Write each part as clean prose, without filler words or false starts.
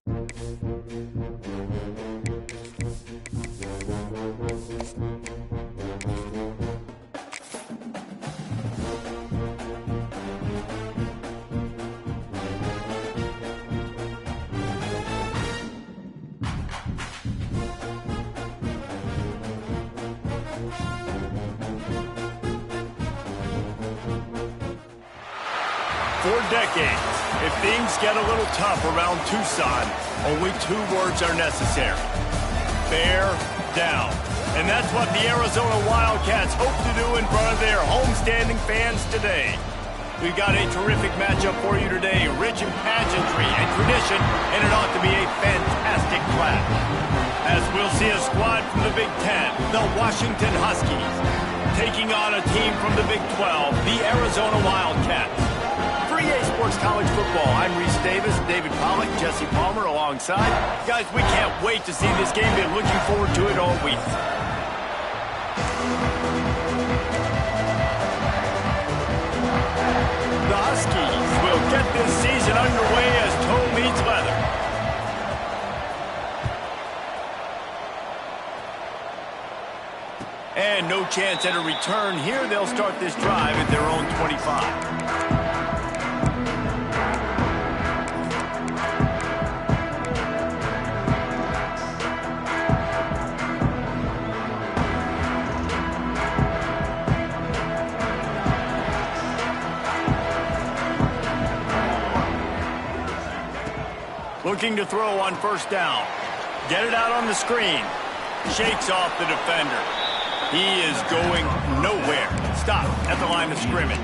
For decades, if things get a little tough around Tucson, only 2 words are necessary. Bear down. And that's what the Arizona Wildcats hope to do in front of their homestanding fans today. We've got a terrific matchup for you today, rich in pageantry and tradition, and it ought to be a fantastic clash. As we'll see a squad from the Big Ten, the Washington Huskies, taking on a team from the Big 12, the Arizona Wildcats. For EA Sports College Football, I'm Reese Davis, David Pollack, Jesse Palmer alongside. Guys, we can't wait to see this game. Been looking forward to it all week. The Huskies will get this season underway as toe meets leather. And no chance at a return here. They'll start this drive at their own 25. Looking to throw on first down. Get it out on the screen. Shakes off the defender. He is going nowhere. Stop at the line of scrimmage.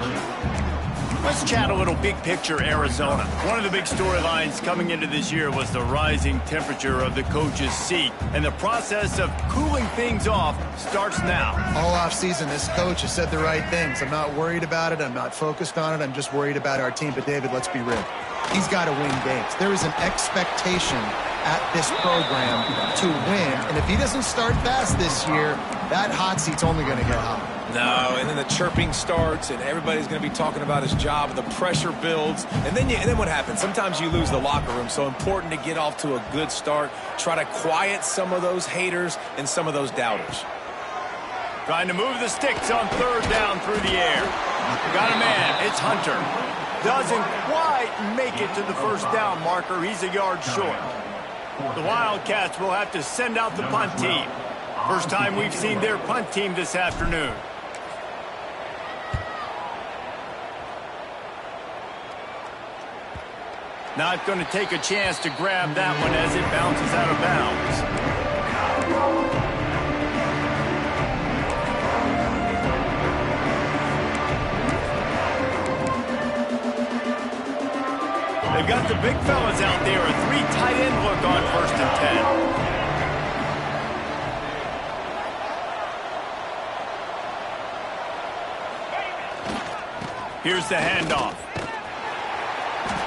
Let's chat a little big picture Arizona. One of the big storylines coming into this year was the rising temperature of the coach's seat. And the process of cooling things off starts now. All offseason, this coach has said the right things. I'm not worried about it. I'm not focused on it. I'm just worried about our team. But, David, let's be real. He's got to win games. There is an expectation at this program to win. And if he doesn't start fast this year, that hot seat's only going to get hot. No, and then the chirping starts, and everybody's going to be talking about his job. The pressure builds, and then what happens? Sometimes you lose the locker room, so important to get off to a good start. Try to quiet some of those haters and some of those doubters. Trying to move the sticks on third down through the air. Got a man. It's Hunter. Doesn't quite make it to the first down marker. He's a yard short. The Wildcats will have to send out the punt team. First time we've seen their punt team this afternoon. Not going to take a chance to grab that one as it bounces out of bounds. They've got the big fellas out there, a 3 tight end look on first and 10. Here's the handoff.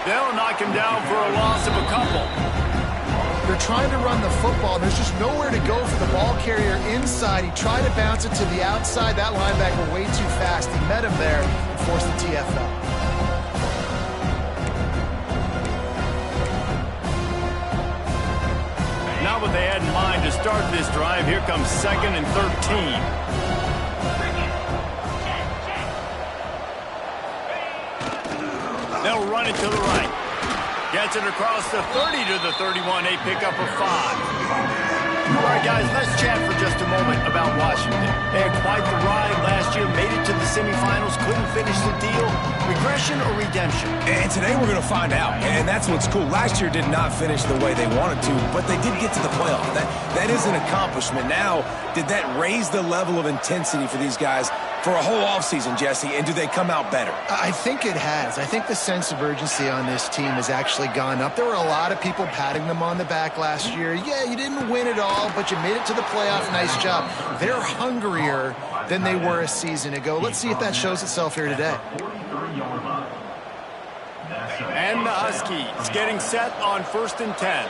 They'll knock him down for a loss of a couple. They're trying to run the football. There's just nowhere to go for the ball carrier inside. He tried to bounce it to the outside. That linebacker way too fast. He met him there and forced the TFL. Not what they had in mind to start this drive. Here comes 2nd and 13. They'll run it to the right. Gets it across the 30 to the 31. A pickup of 5. All right, guys, let's chat for just a moment about Washington. They had quite the ride last year, made it to the semifinals, couldn't finish the deal. Regression or redemption? And today we're going to find out, and that's what's cool. Last year did not finish the way they wanted to, but they did get to the playoff. That is an accomplishment. Now, did that raise the level of intensity for these guys for a whole offseason, Jesse, and do they come out better? I think it has. I think the sense of urgency on this team has actually gone up. There were a lot of people patting them on the back last year. Yeah, you didn't win it all, but you made it to the playoff. Nice job. They're hungrier than they were a season ago. Let's see if that shows itself here today. And the Huskies getting set on 1st and 10.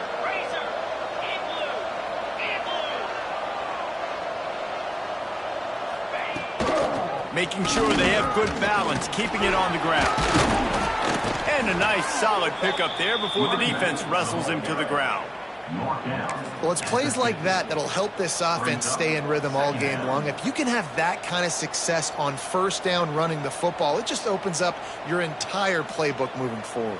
Making sure they have good balance, keeping it on the ground. And a nice solid pickup there before the defense wrestles him to the ground. Well, it's plays like that that'll help this offense stay in rhythm all game long. If you can have that kind of success on first down running the football, it just opens up your entire playbook moving forward.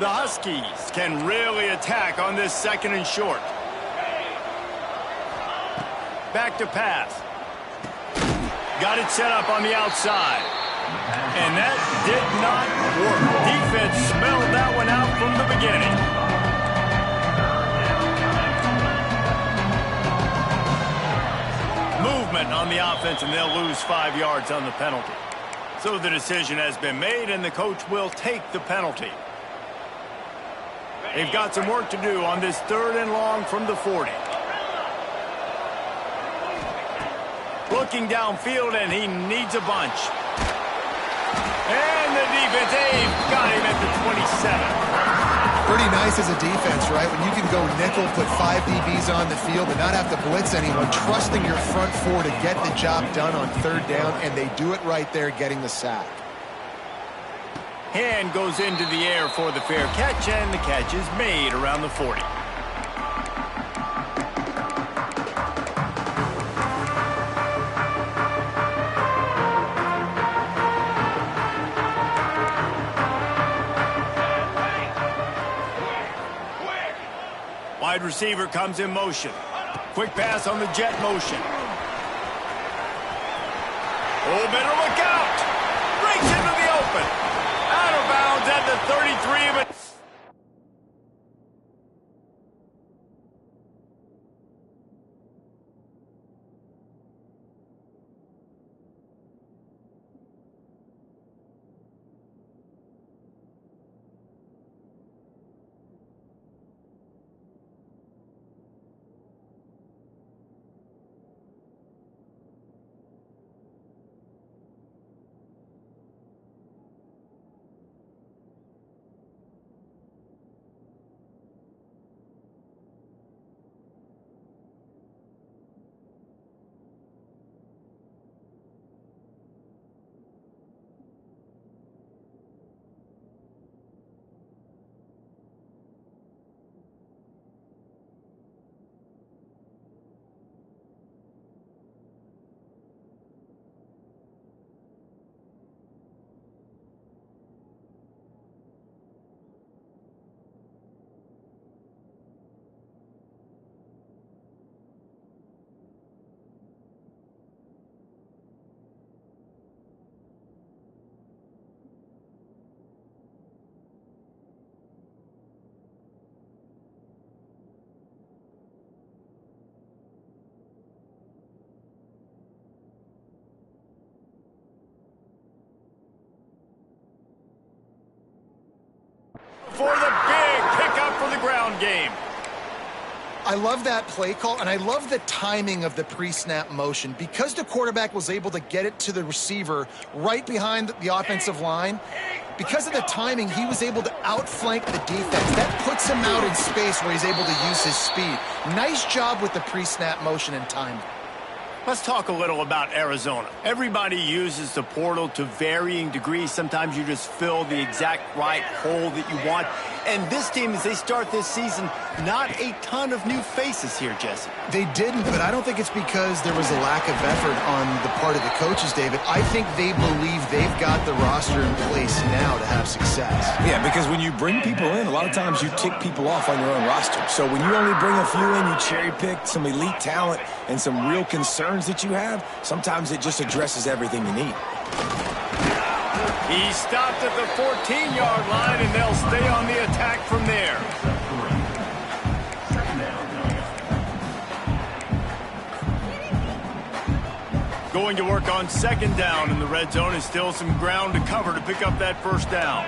The Huskies can really attack on this 2nd and short. Back to pass. Got it set up on the outside. And that did not work. Defense smelled that one out from the beginning. Movement on the offense, and they'll lose 5 yards on the penalty. So the decision has been made, and the coach will take the penalty. They've got some work to do on this 3rd and long from the 40. Looking downfield, and he needs a bunch. And the defense, they've got him at the 27. Pretty nice as a defense, right? When you can go nickel, put 5 DBs on the field and not have to blitz anyone, trusting your front 4 to get the job done on 3rd down, and they do it right there, getting the sack. Hand goes into the air for the fair catch, and the catch is made around the 40. Wide receiver comes in motion. Quick pass on the jet motion. Oh, better look out. Breaks into the open. Out of bounds at the 33, but... for the big pickup for the ground game. I love that play call, and I love the timing of the pre-snap motion. Because the quarterback was able to get it to the receiver right behind the offensive line, because of the timing, he was able to outflank the defense. That puts him out in space where he's able to use his speed. Nice job with the pre-snap motion and timing. Let's talk a little about Arizona. Everybody uses the portal to varying degrees. Sometimes you just fill the exact right hole that you want. And this team, as they start this season, not a ton of new faces here, Jesse. They didn't, but I don't think it's because there was a lack of effort on the part of the coaches, David. I think they believe they've got the roster in place now to have success. Yeah, because when you bring people in, a lot of times you tick people off on your own roster. So when you only bring a few in, you cherry-pick some elite talent and some real concerns that you have, sometimes it just addresses everything you need. He stopped at the 14-yard line, and they'll stay on the attack from there. Going to work on 2nd down in the red zone, and still some ground to cover to pick up that 1st down.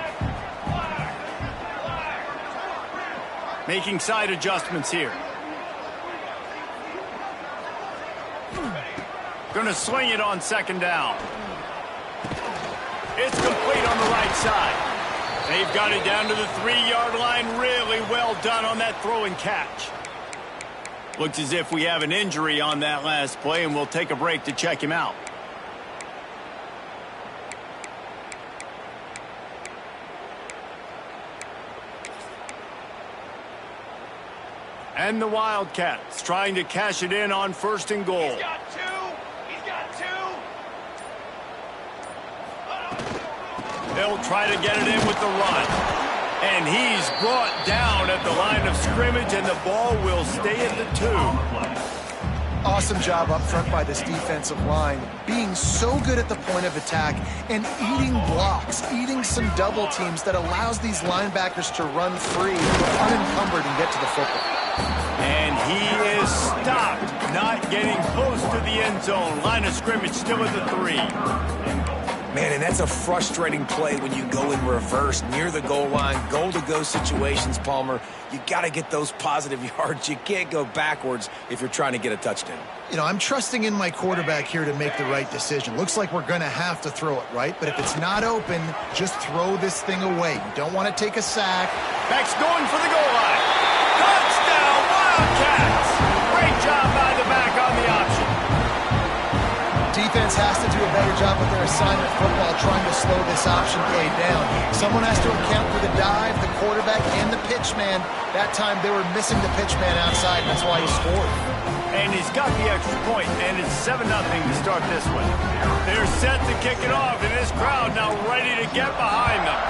Making side adjustments here. Going to sling it on 2nd down. It's complete on the right side. They've got it down to the 3-yard line. Really well done on that throw and catch. Looks as if we have an injury on that last play, and we'll take a break to check him out. And the Wildcats trying to cash it in on 1st and goal. He's got two. He's got two. They'll try to get it in with the run. And he's brought down at the line of scrimmage, and the ball will stay at the 2. Awesome job up front by this defensive line, being so good at the point of attack and eating blocks, eating some double teams that allows these linebackers to run free, unencumbered, and get to the football. And he is stopped, not getting close to the end zone. Line of scrimmage still at the 3. Man, and that's a frustrating play when you go in reverse near the goal line, goal-to-go situations, Palmer. You got to get those positive yards. You can't go backwards if you're trying to get a touchdown. You know, I'm trusting in my quarterback here to make the right decision. Looks like we're going to have to throw it, right? But if it's not open, just throw this thing away. You don't want to take a sack. Back's going for the goal line. Touchdown, Wildcats! Great job by the back on the option. Defense has to do a better job with their assignment football, trying to slow this option play down. Someone has to account for the dive, the quarterback, and the pitch man. That time they were missing the pitch man outside, and that's why he scored. And he's got the extra point, and it's 7-0 to start this one. They're set to kick it off, and this crowd now ready to get behind them.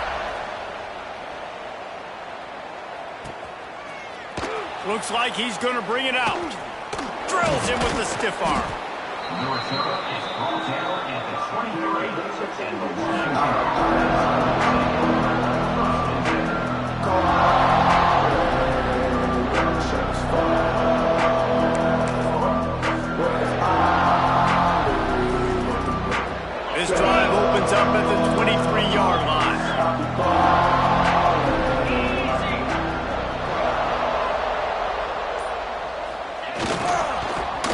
Looks like he's going to bring it out. Drills him with the stiff arm. Your server is called down at the 23 and the 1. This drive opens up at the 23-yard line.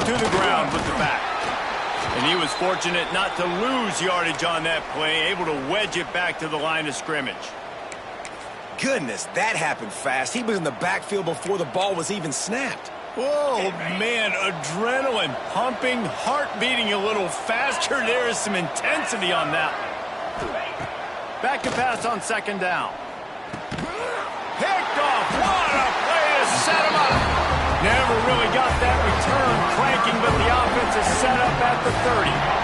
To the ground with the back. And he was fortunate not to lose yardage on that play, able to wedge it back to the line of scrimmage. Goodness, that happened fast. He was in the backfield before the ball was even snapped. Whoa, man, adrenaline pumping, heart beating a little faster. There is some intensity on that. Back to pass on 2nd down. Picked off. What a play to set him up. Never really got that return cranking, but the offense is set up at the 30.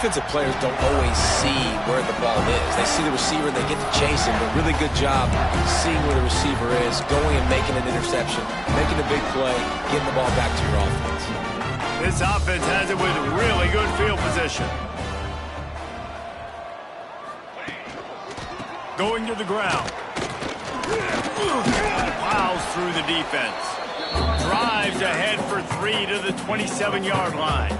Defensive players don't always see where the ball is. They see the receiver, they get to chase him, but really good job seeing where the receiver is, going and making an interception, making a big play, getting the ball back to your offense. This offense has it with really good field position. Going to the ground. Plows through the defense. Drives ahead for 3 to the 27-yard line.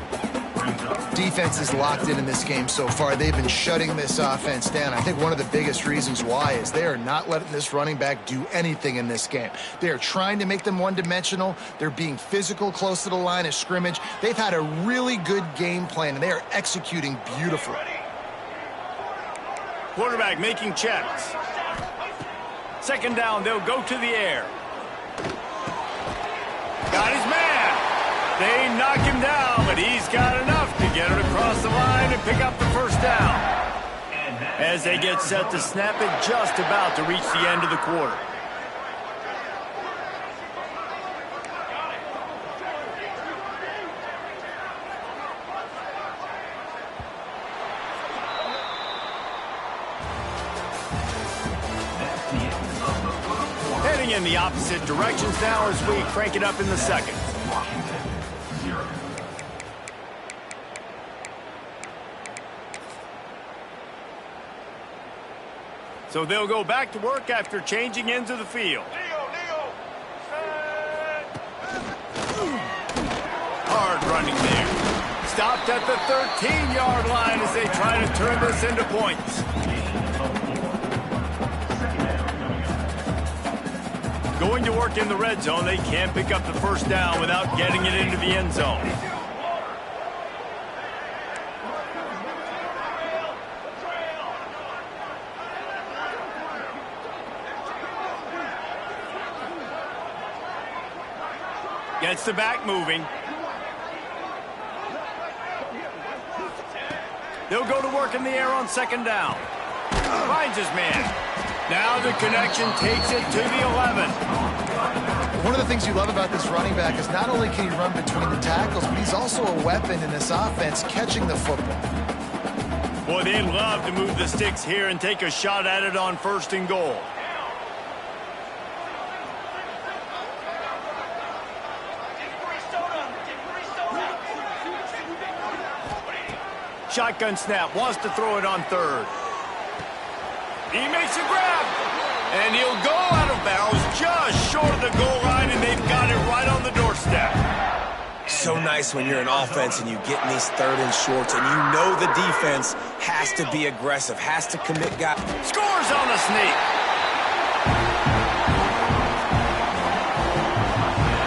Defense is locked in this game so far. They've been shutting this offense down. I think one of the biggest reasons why is they are not letting this running back do anything in this game. They are trying to make them one-dimensional. They're being physical close to the line of scrimmage. They've had a really good game plan, and they are executing beautifully. Quarterback making checks. Second down, they'll go to the air. Got his man. They knock him down, but he's got enough to get it across the line and pick up the first down. As they get set to snap it, just about to reach the end of the quarter. Heading in the opposite directions now as we crank it up in the second. So they'll go back to work after changing into the field. Hard running there. Stopped at the 13-yard line as they try to turn this into points. Going to work in the red zone, they can't pick up the first down without getting it into the end zone. Gets the back moving. They'll go to work in the air on second down. Finds his man. Now the connection takes it to the 11. One of the things you love about this running back is not only can he run between the tackles, but he's also a weapon in this offense catching the football. Boy, they love to move the sticks here and take a shot at it on first and goal. Shotgun snap, wants to throw it on third. He makes a grab, and he'll go out of bounds just short of the goal line, and they've got it right on the doorstep. So nice when you're an offense and you get in these third and shorts, and you know the defense has to be aggressive, has to commit guys. Scores on the sneak.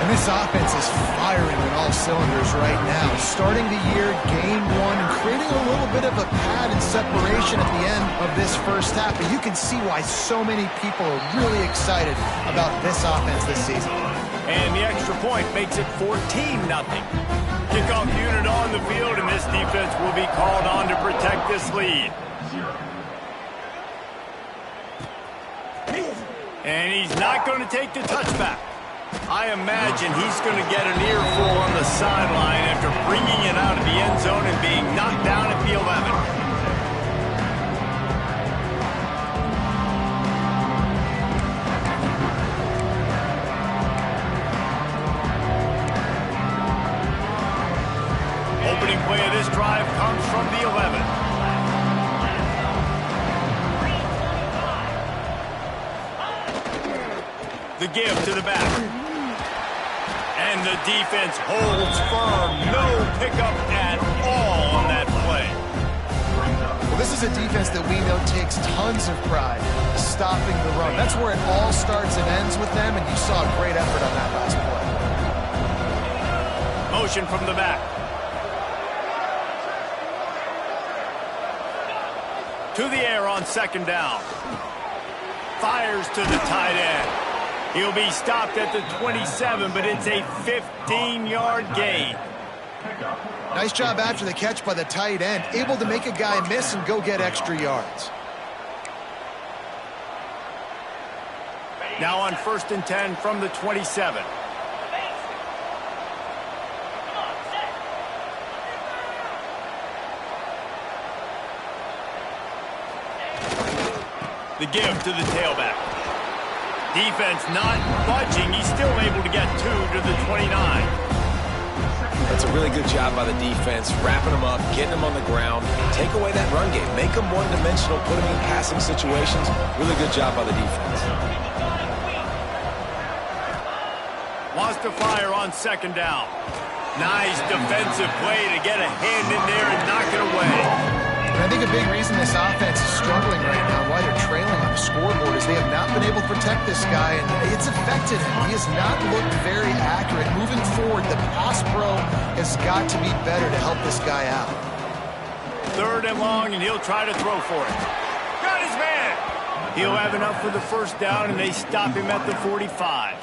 And this offense is firing on all cylinders right now. Starting the year, game one, and creating a little bit of a pad and separation at the end of this first half. But you can see why so many people are really excited about this offense this season. And the extra point makes it 14-0. Kickoff unit on the field, and this defense will be called on to protect this lead. And he's not going to take the touchback. I imagine he's going to get an earful on the sideline after bringing it out of the end zone and being knocked down at the 11. Opening play of this drive comes from the 11. The give to the back. And the defense holds firm. No pickup at all on that play. Well, this is a defense that we know takes tons of pride stopping the run. That's where it all starts and ends with them, and you saw a great effort on that last play. Motion from the back. To the air on second down. Fires to the tight end. He'll be stopped at the 27, but it's a 15-yard gain. Nice job after the catch by the tight end, able to make a guy miss and go get extra yards. Now on 1st and 10 from the 27. The give to the tailback. Defense not budging. He's still able to get 2 to the 29. That's a really good job by the defense, wrapping them up, getting them on the ground, take away that run game, make them one-dimensional, put them in passing situations. Really good job by the defense. Wants to fire on second down. Nice defensive play to get a hand in there and knock it away. And I think a big reason this offense is struggling right now, why they're trailing on the scoreboard, is they have not been able to protect this guy, and it's affected him. He has not looked very accurate. Moving forward, the pass pro has got to be better to help this guy out. 3rd and long, and he'll try to throw for it. Got his man. He'll have enough for the first down, and they stop him at the 45.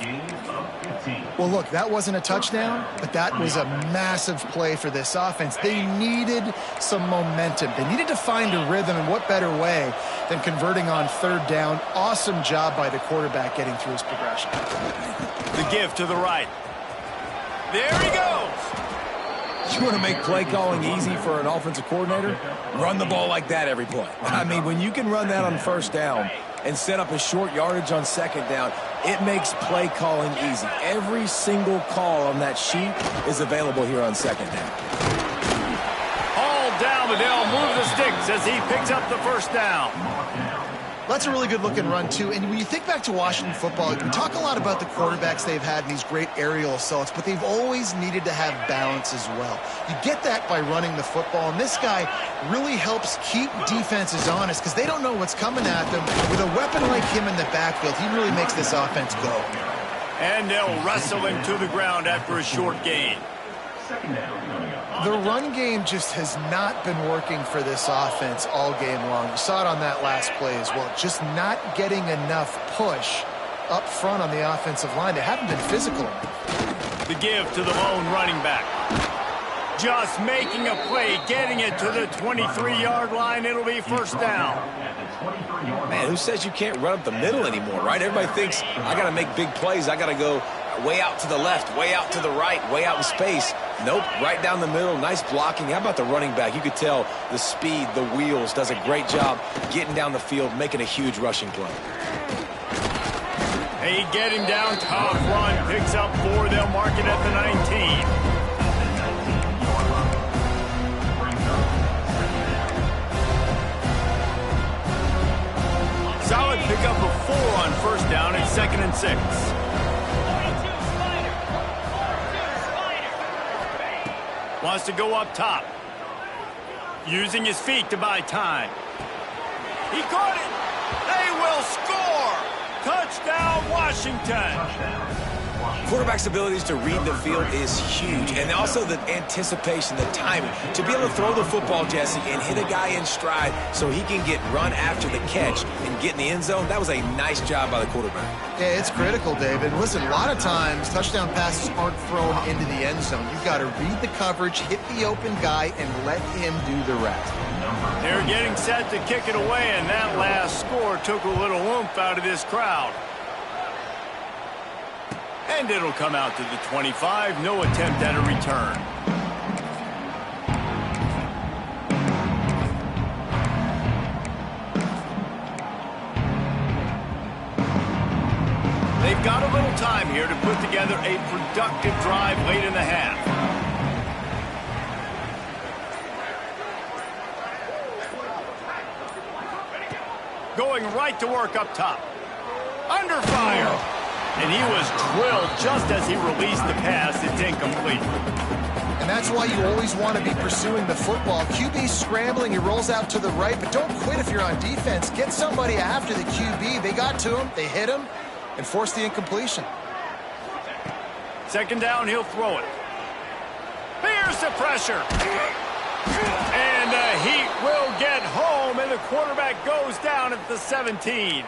Well, look, that wasn't a touchdown, but that was a massive play for this offense. They needed some momentum. They needed to find a rhythm, and what better way than converting on 3rd down. Awesome job by the quarterback getting through his progression. The give to the right. There he goes. You want to make play calling easy for an offensive coordinator? Run the ball like that every play. I mean, when you can run that on 1st down and set up a short yardage on 2nd down, it makes play calling easy. Every single call on that sheet is available here on 2nd down. All down, but they'll move the sticks as he picks up the first down. That's a really good-looking run, too. And when you think back to Washington football, we talk a lot about the quarterbacks they've had in these great aerial assaults, but they've always needed to have balance as well. You get that by running the football, and this guy really helps keep defenses honest because they don't know what's coming at them. With a weapon like him in the backfield, he really makes this offense go. And they'll wrestle him to the ground after a short gain. The run game just has not been working for this offense all game long. You saw it on that last play as well. Just not getting enough push up front on the offensive line. They haven't been physical enough. The give to the lone running back. Just making a play, getting it to the 23-yard line. It'll be first down. Man, who says you can't run up the middle anymore, right? Everybody thinks, I got to make big plays. I got to go way out to the left, way out to the right, way out in space. Nope, right down the middle. Nice blocking. How about the running back? You could tell the speed, the wheels, does a great job getting down the field, making a huge rushing play. They get him down, tough run, picks up 4. They'll mark it at the 19. Solid pickup of 4 on first down and 2nd and 6. Wants to go up top. Using his feet to buy time. He caught it. They will score. Touchdown, Washington. Quarterback's abilities to read the field is huge, and also the anticipation, the timing. To be able to throw the football, Jesse, and hit a guy in stride so he can get run after the catch and get in the end zone, that was a nice job by the quarterback. Yeah, it's critical, David. Listen, a lot of times touchdown passes aren't thrown into the end zone. You've got to read the coverage, hit the open guy, and let him do the rest. They're getting set to kick it away, and that last score took a little oomph out of this crowd. And it'll come out to the 25. No attempt at a return. They've got a little time here to put together a productive drive late in the half. Going right to work up top. Under fire. And he was drilled just as he released the pass. It's incomplete. And that's why you always want to be pursuing the football. QB scrambling, he rolls out to the right, but don't quit if you're on defense. Get somebody after the QB. They got to him, they hit him, and forced the incompletion. 2nd down, he'll throw it. Here's the pressure. And the Heat will get home, and the quarterback goes down at the 17.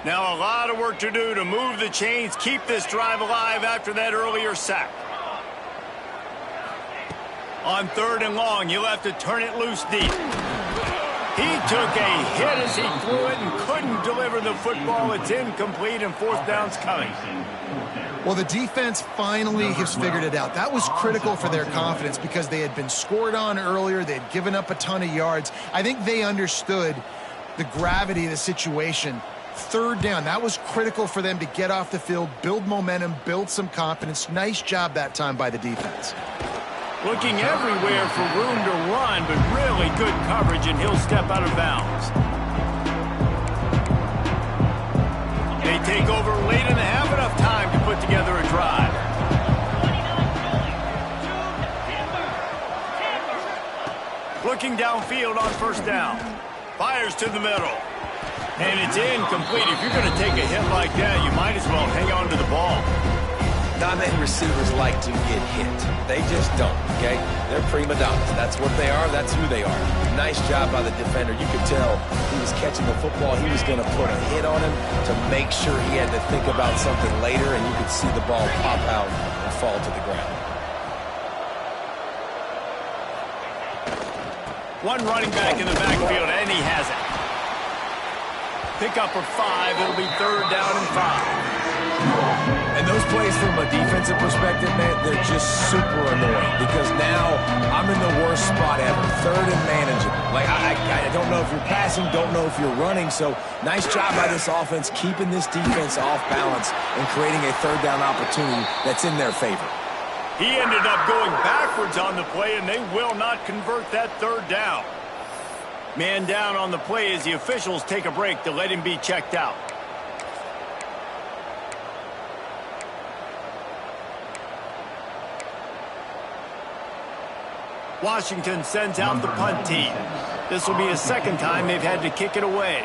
Now a lot of work to do to move the chains, keep this drive alive after that earlier sack. On 3rd and long, you'll have to turn it loose deep. He took a hit as he threw it and couldn't deliver the football. It's incomplete, and 4th down's coming. Well, the defense finally has figured it out. That was critical for their confidence because they had been scored on earlier. They had given up a ton of yards. I think they understood the gravity of the situation. 3rd down, that was critical for them to get off the field, build momentum, build some confidence. Nice job that time by the defense. Looking everywhere for room to run, but really good coverage, and he'll step out of bounds. They take over late and have enough time to put together a drive. Looking downfield on first down. Fires to the middle. And it's incomplete. If you're going to take a hit like that, you might as well hang on to the ball. Not many receivers like to get hit. They just don't, okay? They're prima donnas. That's what they are. That's who they are. Nice job by the defender. You could tell he was catching the football. He was going to put a hit on him to make sure he had to think about something later, and you could see the ball pop out and fall to the ground. One running back in the backfield, and he has it. Pick up for 5. It'll be 3rd down and 5. And those plays from a defensive perspective, man, they're just super annoying because now I'm in the worst spot ever. 3rd and manageable. Like, I don't know if you're passing, don't know if you're running. So nice job by this offense keeping this defense off balance and creating a 3rd down opportunity that's in their favor. He ended up going backwards on the play, and they will not convert that 3rd down. Man down on the play as the officials take a break to let him be checked out. Washington sends out the punt team. This will be the 2nd time they've had to kick it away.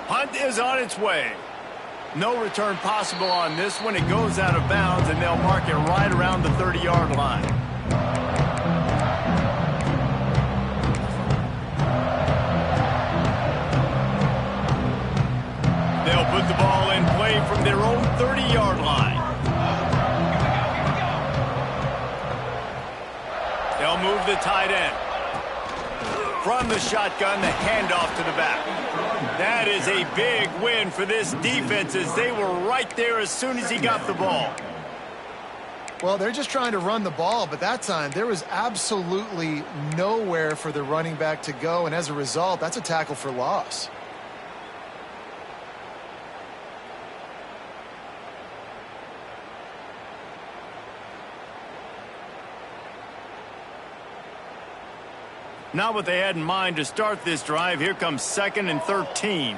Punt is on its way. No return possible on this one. It goes out of bounds, and they'll mark it right around the 30-yard line. They'll put the ball in play from their own 30-yard line. They'll move the tight end. From the shotgun, the handoff to the back. That is a big win for this defense as they were right there as soon as he got the ball. Well, they're just trying to run the ball, but that time there was absolutely nowhere for the running back to go, and as a result, that's a tackle for loss. Not what they had in mind to start this drive. Here comes 2nd and 13.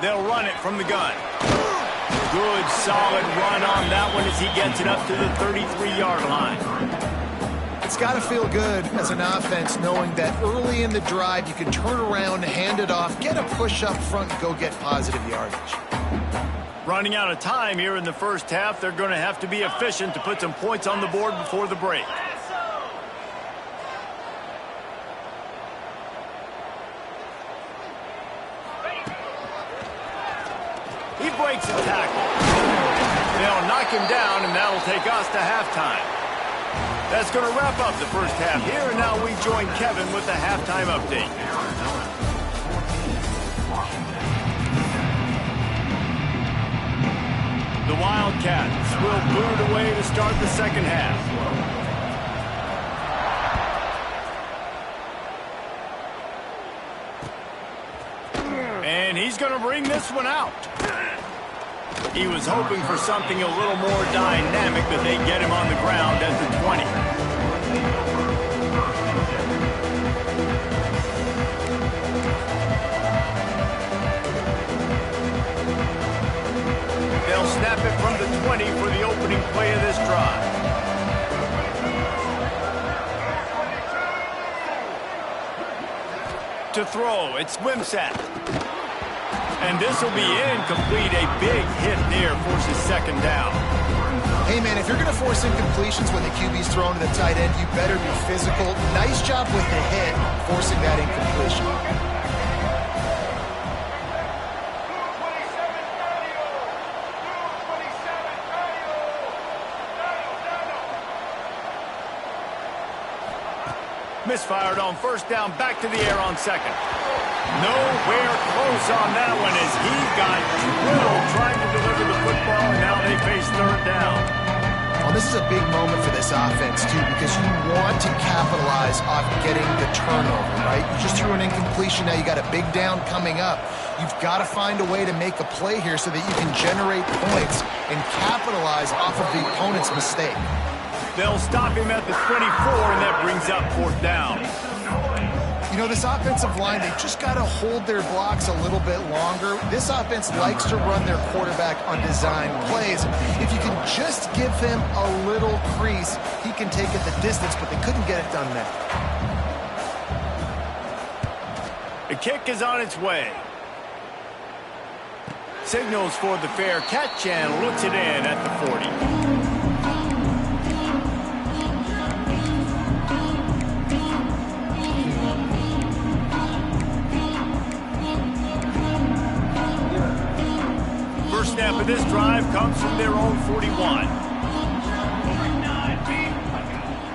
They'll run it from the gun. Good, solid run on that one as he gets it up to the 33-yard line. It's got to feel good as an offense knowing that early in the drive you can turn around, hand it off, get a push up front, and go get positive yardage. Running out of time here in the first half, they're going to have to be efficient to put some points on the board before the break. He breaks a tackle. They'll knock him down, and that'll take us to halftime. That's going to wrap up the first half here, and now we join Kevin with the halftime update. The Wildcats will boot it away to start the second half. And he's going to bring this one out. He was hoping for something a little more dynamic, but they get him on the ground at the 20. They'll snap it from the 20 for the opening play of this drive. To throw, it's Wimsatt. And this will be incomplete. A big hit there forces 2nd down. Hey, man, if you're going to force incompletions when the QB's thrown to the tight end, you better be physical. Nice job with the hit, forcing that incompletion. Misfired on first down, back to the air on 2nd. Nowhere close on that one as he got drilled trying to deliver the football, and now they face 3rd down. Well, Well, this is a big moment for this offense, too, because you want to capitalize off getting the turnover, right? You just threw an incompletion. Now you got a big down coming up. You've got to find a way to make a play here so that you can generate points and capitalize off of the opponent's mistake. They'll stop him at the 24, and that brings up 4th down. You know, this offensive line, they've just got to hold their blocks a little bit longer. This offense likes to run their quarterback on design plays. If you can just give him a little crease, he can take it the distance, but they couldn't get it done there. The kick is on its way. Signals for the fair catch and looks it in at the 40. First snap of this drive comes from their own 41.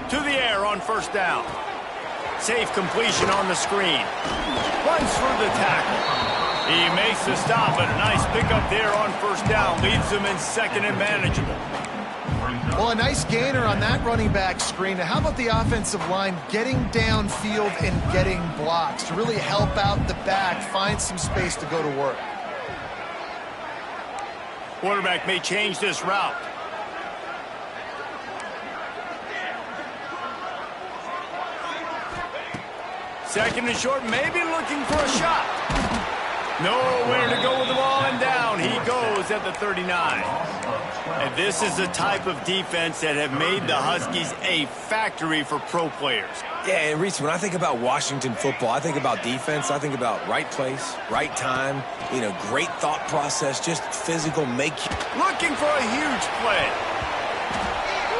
To the air on 1st down. Safe completion on the screen. Runs through the tackle. He makes the stop, but a nice pickup there on 1st down. Leaves them in 2nd and manageable. Well, a nice gainer on that running back screen. Now, how about the offensive line getting downfield and getting blocks to really help out the back, find some space to go to work? Quarterback may change this route. Second and short, maybe looking for a shot. Nowhere to go with the ball, and down he goes at the 39. And this is the type of defense that have made the Huskies a factory for pro players. Yeah, and Reese, when I think about Washington football, I think about defense. I think about right place, right time, great thought process, just physical make. Looking for a huge play.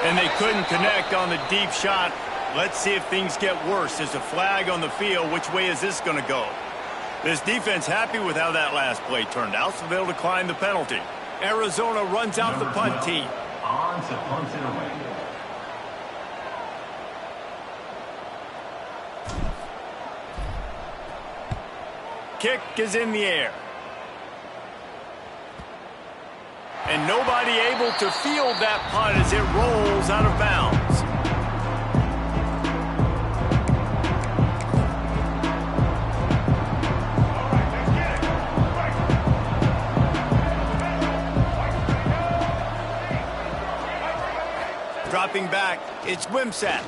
And they couldn't connect on the deep shot. Let's see if things get worse. There's a flag on the field. Which way is this going to go? This defense happy with how that last play turned out, so they'll decline the penalty. Arizona runs out the punt team. On to punt it away. Kick is in the air. And nobody able to field that punt as it rolls out of bounds. Dropping back, it's Wimsatt.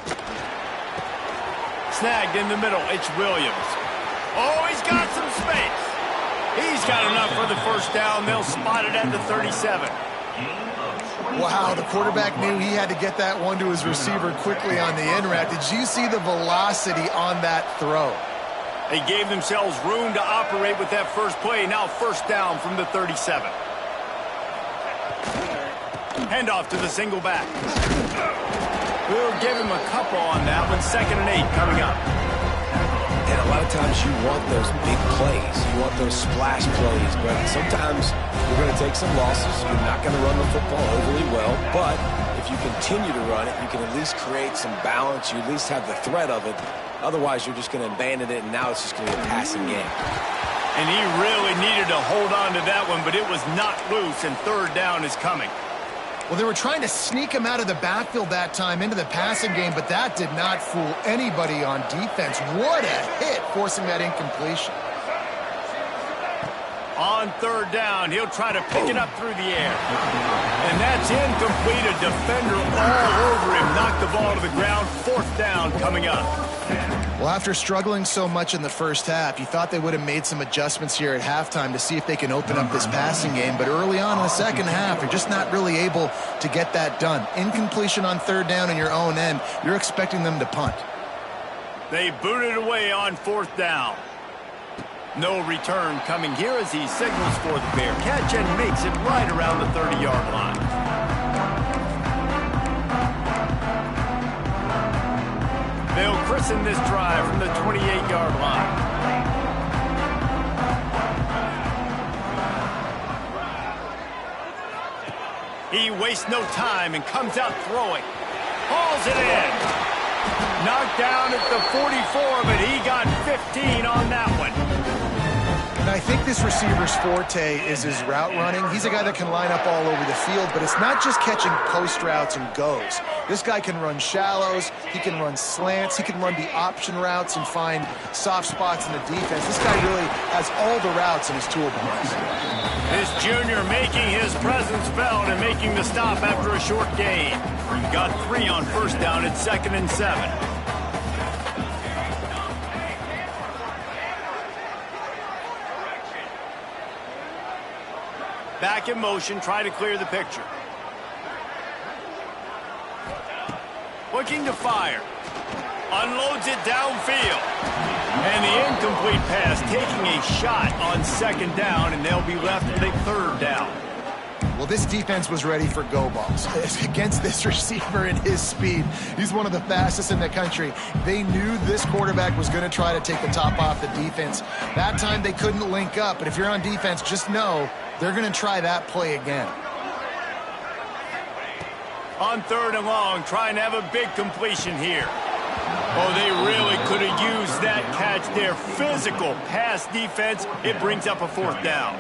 Snagged in the middle, it's Williams. Oh, he's got some space. He's got enough for the 1st down. They'll spot it at the 37. Wow, the quarterback knew he had to get that one to his receiver quickly on the in route. Did you see the velocity on that throw? They gave themselves room to operate with that first play. Now 1st down from the 37. Handoff to the single back. We'll give him a couple on that one. 2nd and 8 coming up. And a lot of times you want those big plays. You want those splash plays. But sometimes you're going to take some losses. You're not going to run the football overly well. But if you continue to run it, you can at least create some balance. You at least have the threat of it. Otherwise, you're just going to abandon it, and now it's just going to be a passing game. And he really needed to hold on to that one, but it was not loose, and 3rd down is coming. Well, they were trying to sneak him out of the backfield that time into the passing game, but that did not fool anybody on defense. What a hit, forcing that incompletion. On 3rd down, he'll try to pick it up through the air. And that's incomplete. A defender all over him. Knocked the ball to the ground. 4th down coming up. Well, after struggling so much in the first half, you thought they would have made some adjustments here at halftime to see if they can open up this passing game. But early on in the second half, they're just not really able to get that done. Incompletion on 3rd down in your own end, you're expecting them to punt. They booted away on 4th down. No return coming here as he signals for the fair catch and makes it right around the 30-yard line. They'll christen this drive from the 28-yard line. He wastes no time and comes out throwing. Hauls it in. Knocked down at the 44, but he got 15 on that one. Now, I think this receiver's forte is his route running. He's a guy that can line up all over the field, but it's not just catching post routes and goes. This guy can run shallows, he can run slants, he can run the option routes and find soft spots in the defense. This guy really has all the routes in his toolbox. This junior making his presence felt and making the stop after a short gain. Got 3 on first down at 2nd and 7. Back in motion, try to clear the picture. Looking to fire. Unloads it downfield. And the incomplete pass taking a shot on 2nd down, and they'll be left with a 3rd down. Well, this defense was ready for go balls. Against this receiver and his speed, he's one of the fastest in the country. They knew this quarterback was going to try to take the top off the defense. That time they couldn't link up, but if you're on defense, just know they're going to try that play again. On 3rd and long, trying to have a big completion here. Oh, they really could have used that catch there. Physical pass defense, it brings up a 4th down.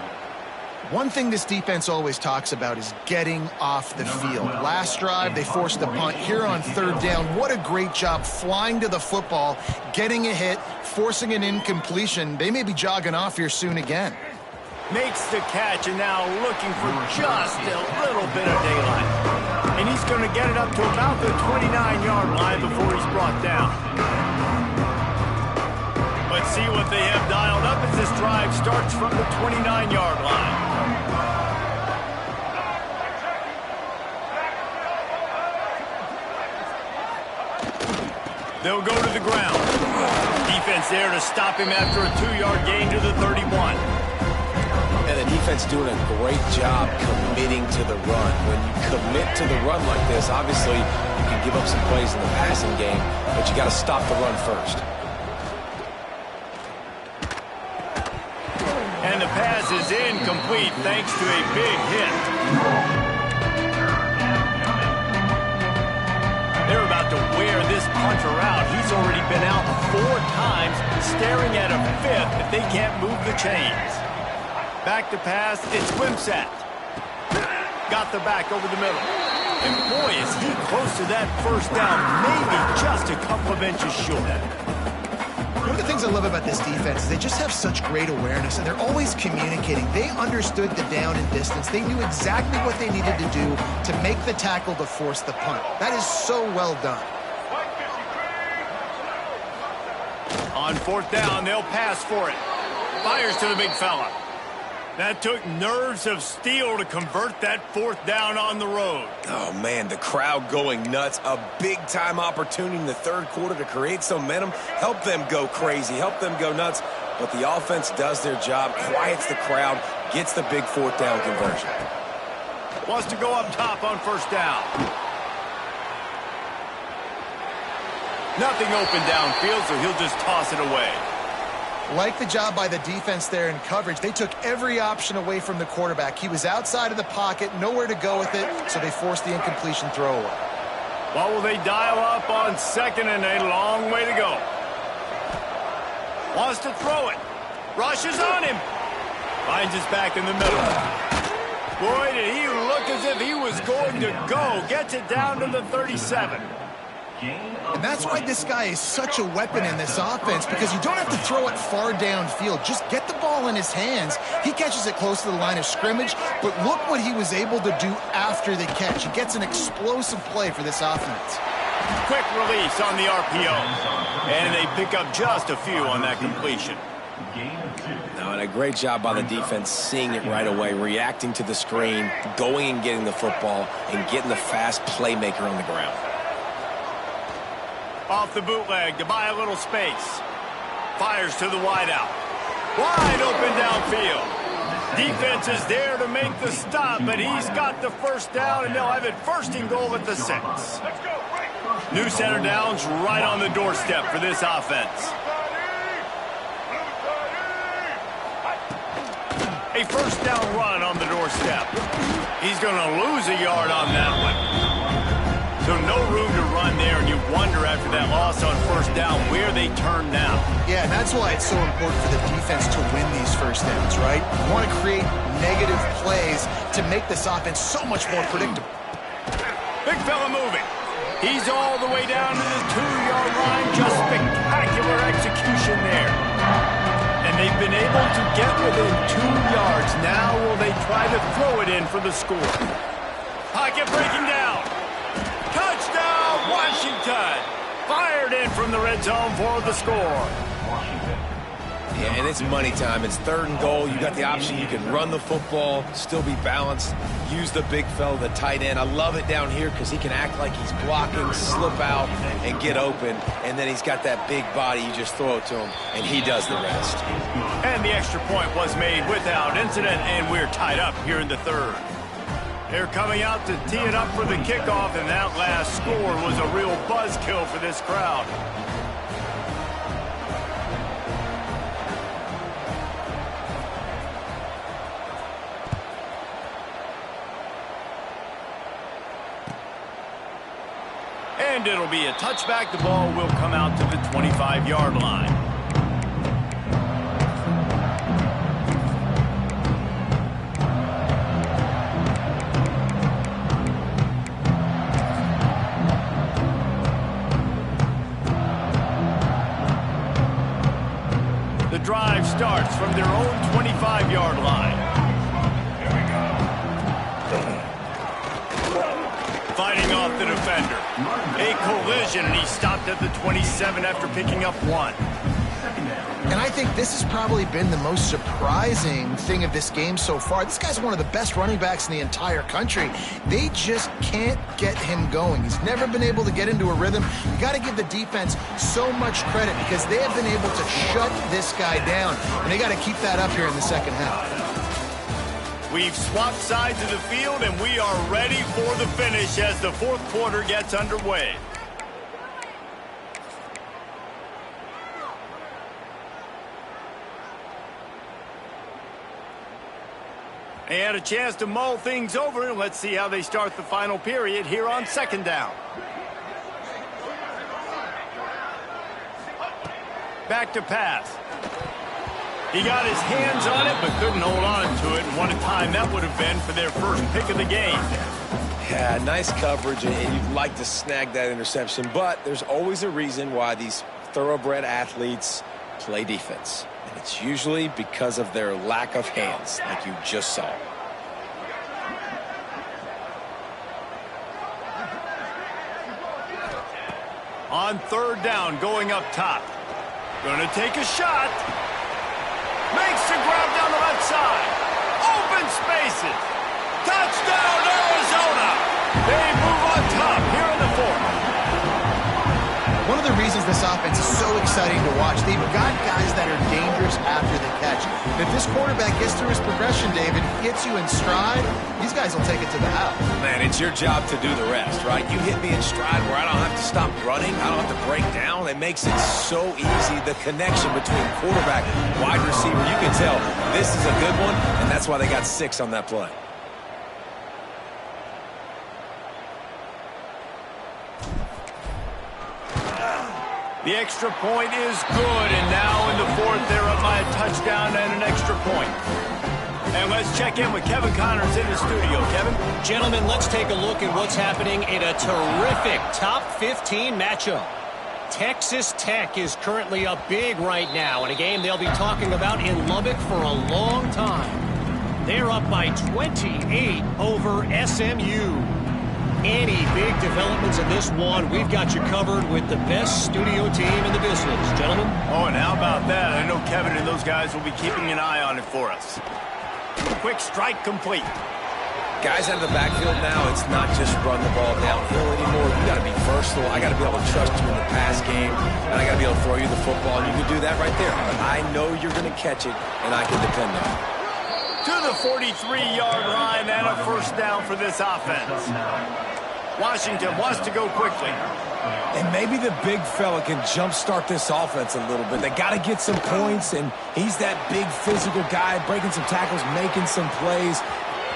One thing this defense always talks about is getting off the field. Last drive, they forced the punt. Here on 3rd down, what a great job flying to the football, getting a hit, forcing an incompletion. They may be jogging off here soon again. Makes the catch and now looking for just a little bit of daylight. And he's going to get it up to about the 29-yard line before he's brought down. Let's see what they have dialed up as this drive starts from the 29-yard line. They'll go to the ground. Defense there to stop him after a 2-yard gain to the 31. And the defense doing a great job committing to the run. When you commit to the run like this, obviously you can give up some plays in the passing game, but you got to stop the run first. And the pass is incomplete thanks to a big hit. They're about to wear this punter out. He's already been out 4 times, staring at a 5th if they can't move the chains. Back to pass, it's Wimsatt. Got the back over the middle. And boy, is he close to that 1st down, maybe just a couple of inches short. One of the things I love about this defense is they just have such great awareness, and they're always communicating. They understood the down and distance. They knew exactly what they needed to do to make the tackle to force the punt. That is so well done. On 4th down, they'll pass for it. Fires to the big fella. That took nerves of steel to convert that 4th down on the road. Oh, man, the crowd going nuts. A big-time opportunity in the 3rd quarter to create some momentum, help them go crazy, help them go nuts. But the offense does their job, quiets the crowd, gets the big 4th down conversion. Wants to go up top on 1st down. Nothing open downfield, so he'll just toss it away. Like the job by the defense there in coverage. They took every option away from the quarterback. He was outside of the pocket, nowhere to go with it, so they forced the incompletion throwaway. What will they dial up on 2nd and a long way to go? Wants to throw it. Rushes on him. Finds his back in the middle. Boy, did he look as if he was going to go. Gets it down to the 37. And that's why this guy is such a weapon in this offense, because you don't have to throw it far downfield. Just get the ball in his hands. He catches it close to the line of scrimmage, but look what he was able to do after the catch. He gets an explosive play for this offense. Quick release on the RPO. And they pick up just a few on that completion. No, and a great job by the defense seeing it right away, reacting to the screen, going and getting the football, and getting the fast playmaker on the ground. Off the bootleg to buy a little space. Fires to the wideout. Wide open downfield. Defense is there to make the stop, but he's got the 1st down, and they'll have it 1st and goal at the 6. New center downs right on the doorstep for this offense. A 1st down run on the doorstep. He's going to lose a yard on that one. So no room to run there, and you wonder after that loss on first down where they turn now. Yeah, and that's why it's so important for the defense to win these first downs, right? You want to create negative plays to make this offense so much more predictable. Big fella moving. He's all the way down to the 2-yard line. Just spectacular execution there. And they've been able to get within 2 yards. Now will they try to throw it in for the score? Pocket breaking down. Touchdown, Washington. Fired in from the red zone for the score. Yeah, and it's money time. It's 3rd and goal. You got the option. You can run the football, still be balanced, use the big fella, the tight end. I love it down here because he can act like he's blocking, slip out, and get open. And then he's got that big body. You just throw it to him, and he does the rest. And the extra point was made without incident, and we're tied up here in the 3rd. They're coming out to tee it up for the kickoff, and that last score was a real buzzkill for this crowd. And it'll be a touchback. The ball will come out to the 25-yard line. The drive starts from their own 25-yard line. Fighting off the defender. A collision, and he stopped at the 27 after picking up 1. And I think this has probably been the most surprising thing of this game so far. This guy's one of the best running backs in the entire country. They just can't get him going. He's never been able to get into a rhythm. You got to give the defense so much credit because they have been able to shut this guy down. And they got to keep that up here in the second half. We've swapped sides of the field, and we are ready for the finish as the 4th quarter gets underway. They had a chance to mull things over, and let's see how they start the final period here on 2nd down. Back to pass. He got his hands on it, but couldn't hold on to it. And what a time that would have been for their first pick of the game. Yeah, nice coverage, and you'd like to snag that interception. But there's always a reason why these thoroughbred athletes play defense. And it's usually because of their lack of hands, like you just saw. On 3rd down, going up top. Gonna take a shot. Makes the grab down the left side. Open spaces. Touchdown, Arizona. They move on top here in the 4th. One of the reasons this offense is so exciting to watch, they've got guys that are dangerous after the catch. And if this quarterback gets through his progression, David, gets you in stride, these guys will take it to the house. Man, it's your job to do the rest, right? You hit me in stride where I don't have to stop running. I don't have to break down. It makes it so easy. The connection between quarterback, wide receiver, you can tell this is a good one, and that's why they got 6 on that play. The extra point is good, and now in the 4th, they're up by a touchdown and an extra point. And let's check in with Kevin Connors in the studio. Kevin? Gentlemen, let's take a look at what's happening in a terrific top 15 matchup. Texas Tech is currently up big right now in a game they'll be talking about in Lubbock for a long time. They're up by 28 over SMU. Any big developments in this one, we've got you covered with the best studio team in the business. Gentlemen? Oh, and how about that? I know Kevin and those guys will be keeping an eye on it for us. Quick strike complete. Guys out of the backfield now, it's not just run the ball downhill anymore. You got to be versatile. I got to be able to trust you in the pass game, and I got to be able to throw you the football, and you can do that right there. I know you're going to catch it, and I can depend on it. To the 43-yard line and a first down for this offense. Washington wants to go quickly. And maybe the big fella can jumpstart this offense a little bit. They got to get some points, and he's that big physical guy, breaking some tackles, making some plays.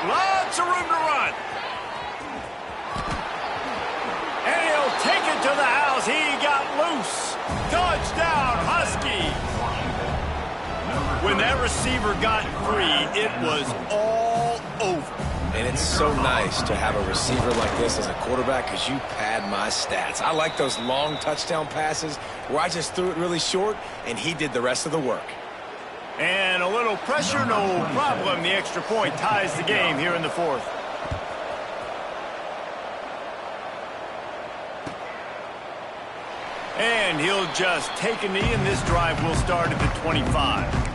Lots of room to run. When that receiver got free, it was all over. And it's so nice to have a receiver like this as a quarterback because you pad my stats. I like those long touchdown passes where I just threw it really short and he did the rest of the work. And a little pressure, no problem. The extra point ties the game here in the fourth. And he'll just take a knee, and this drive will start at the 25.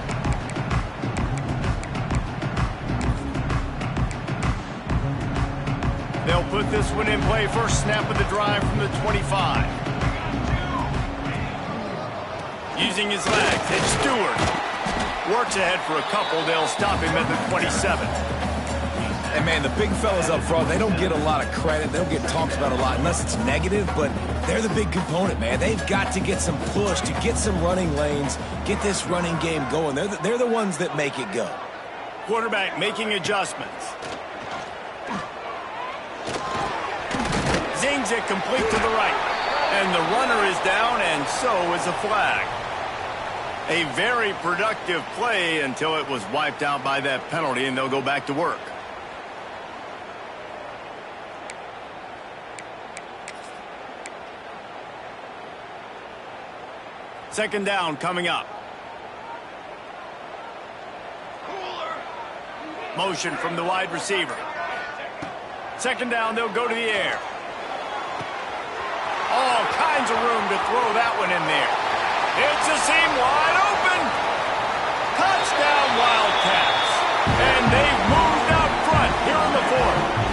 They'll put this one in play. First snap of the drive from the 25. Using his legs, it's Stewart. Works ahead for a couple. They'll stop him at the 27. And, man, the big fellas up front, they don't get a lot of credit. They don't get talked about a lot unless it's negative, but they're the big component, man. They've got to get some push, to get some running lanes, get this running game going. They're the ones that make it go. Quarterback making adjustments. Zings it complete to the right. And the runner is down, and so is a flag. A very productive play until it was wiped out by that penalty, and they'll go back to work. Second down coming up. Motion from the wide receiver. Second down, they'll go to the air. All kinds of room to throw that one in there. It's a seam wide open. Touchdown, Wildcats. And they've moved out front here in the fourth.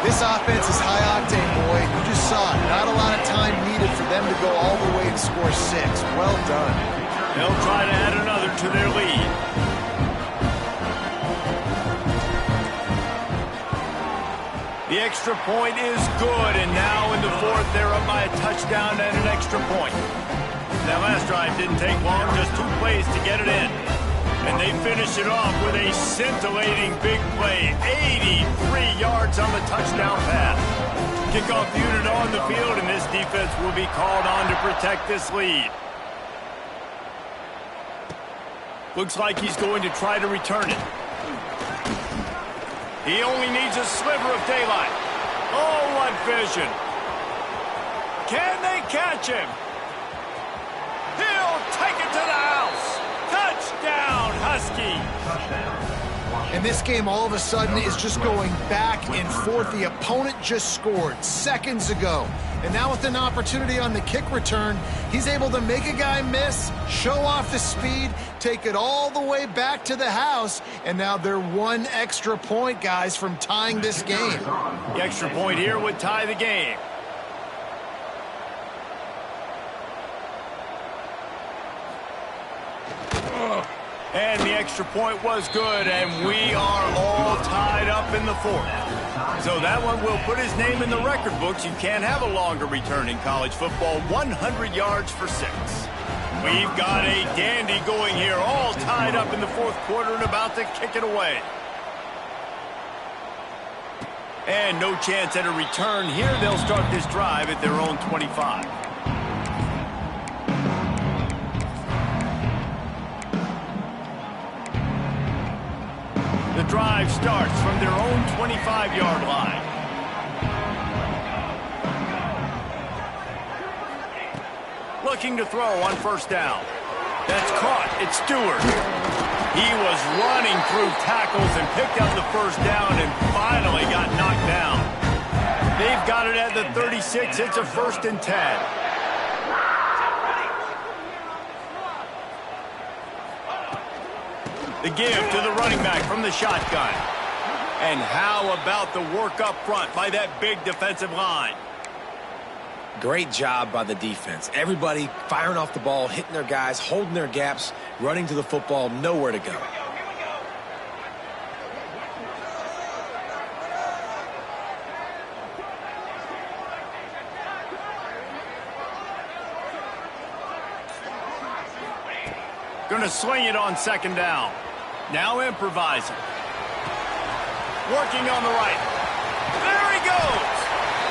This offense is high octane, boy. You just saw it. Not a lot of time needed for them to go all the way and score 6. Well done. They'll try to add another to their lead. The extra point is good, and now in the fourth, they're up by a touchdown and an extra point. That last drive didn't take long, just 2 plays to get it in. And they finish it off with a scintillating big play. 83 yards on the touchdown pass. Kickoff unit on the field, and this defense will be called on to protect this lead. Looks like he's going to try to return it. He only needs a sliver of daylight. Oh, what vision. Can they catch him? He'll take it to the house. Touchdown, Husky. And this game all of a sudden is just going back and forth. The opponent just scored seconds ago. And now with an opportunity on the kick return, he's able to make a guy miss, show off the speed, take it all the way back to the house, and now they're 1 extra point, guys, from tying this game. The extra point here would tie the game. And the extra point was good, and we are all tied up in the fourth. So that one will put his name in the record books. You can't have a longer return in college football. 100 yards for 6. We've got a dandy going here, all tied up in the fourth quarter and about to kick it away. And no chance at a return here. They'll start this drive at their own 25. The drive starts from their own 25-yard line. Looking to throw on first down. That's caught. It's Stewart. He was running through tackles and picked up the first down and finally got knocked down. They've got it at the 36. It's a 1st and 10. The give to the running back from the shotgun. And how about the work up front by that big defensive line? Great job by the defense. Everybody firing off the ball, hitting their guys, holding their gaps, running to the football, nowhere to go. Going to sling it on second down. Now improvising. Working on the right. There he goes.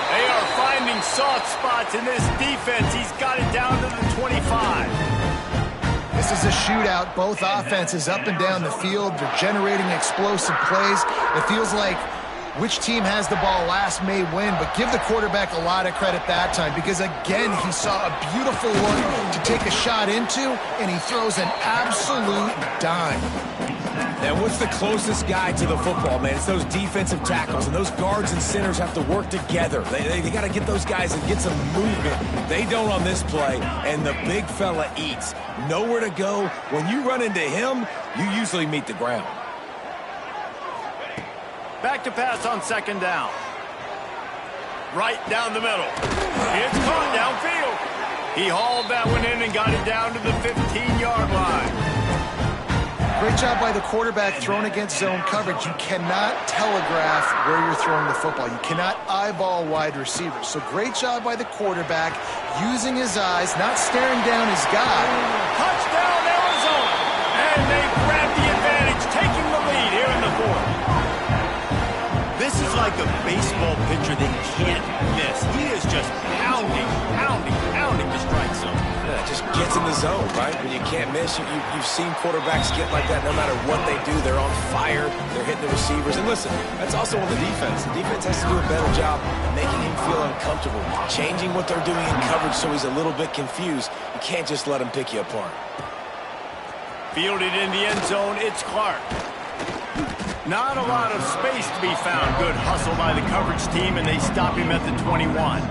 They are finding soft spots in this defense. He's got it down to the 25. This is is a shootout. Both offenses up and down the field. They're generating explosive plays. It feels like which team has the ball last may win, but give the quarterback a lot of credit that time because, again, he saw a beautiful look to take a shot into, and he throws an absolute dime. And what's the closest guy to the football, man? It's those defensive tackles, and those guards and centers have to work together. They got to get those guys and get some movement. They don't on this play, and the big fella eats. Nowhere to go. When you run into him, you usually meet the ground. Back to pass on second down. Right down the middle. It's caught downfield. He hauled that one in and got it down to the 15-yard line. Great job by the quarterback thrown against zone coverage. You cannot telegraph where you're throwing the football. You cannot eyeball wide receivers. So great job by the quarterback using his eyes, not staring down his guy. Touchdown, Arizona. And they grab the advantage, taking the lead here in the fourth. This is like a baseball pitcher that can't miss. He is just pounding the strike zone. Yeah, just gets in the zone, right? When you can't miss, you've seen quarterbacks get like that no matter what they do. They're on fire. They're hitting the receivers. And listen, that's also on the defense. The defense has to do a better job of making him feel uncomfortable, changing what they're doing in coverage so he's a little bit confused. You can't just let him pick you apart. Fielded in the end zone, it's Clark. Not a lot of space to be found. Good hustle by the coverage team, and they stop him at the 21.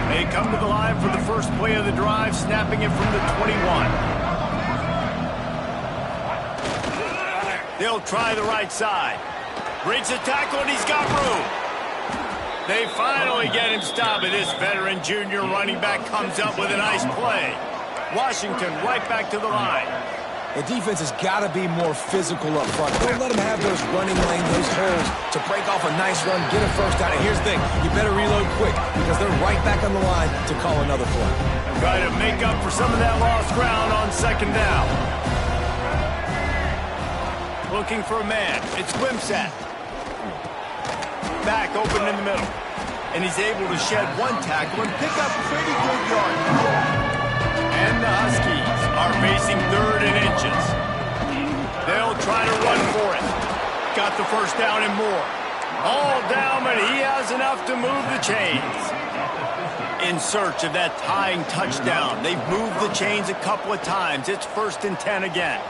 They come to the line for the first play of the drive, snapping it from the 21. They'll try the right side. Breaks a tackle, and he's got room. They finally get him stopped, and this veteran junior running back comes up with a nice play. Washington right back to the line. The defense has got to be more physical up front. Don't let them have those running lanes, those holes to break off a nice run, get a first down. And here's the thing, you better reload quick because they're right back on the line to call another play. Try to make up for some of that lost ground on second down. Looking for a man. It's Wimsatt. Back open in the middle. And he's able to shed one tackle and pick up pretty good yardage. And the Huskies are facing third and inches. They'll try to run for it. Got the first down and more. All down, but he has enough to move the chains. In search of that tying touchdown. They've moved the chains a couple of times. It's 1st and 10 again.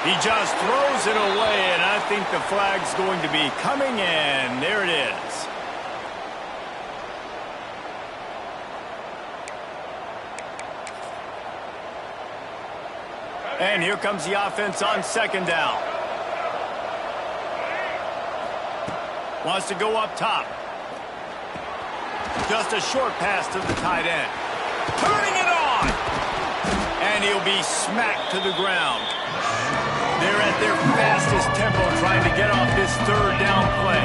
He just throws it away, and I think the flag's going to be coming in. There it is. And here comes the offense on second down. Wants to go up top. Just a short pass to the tight end. Turning it on! And he'll be smacked to the ground. They're at their fastest tempo trying to get off this third down play.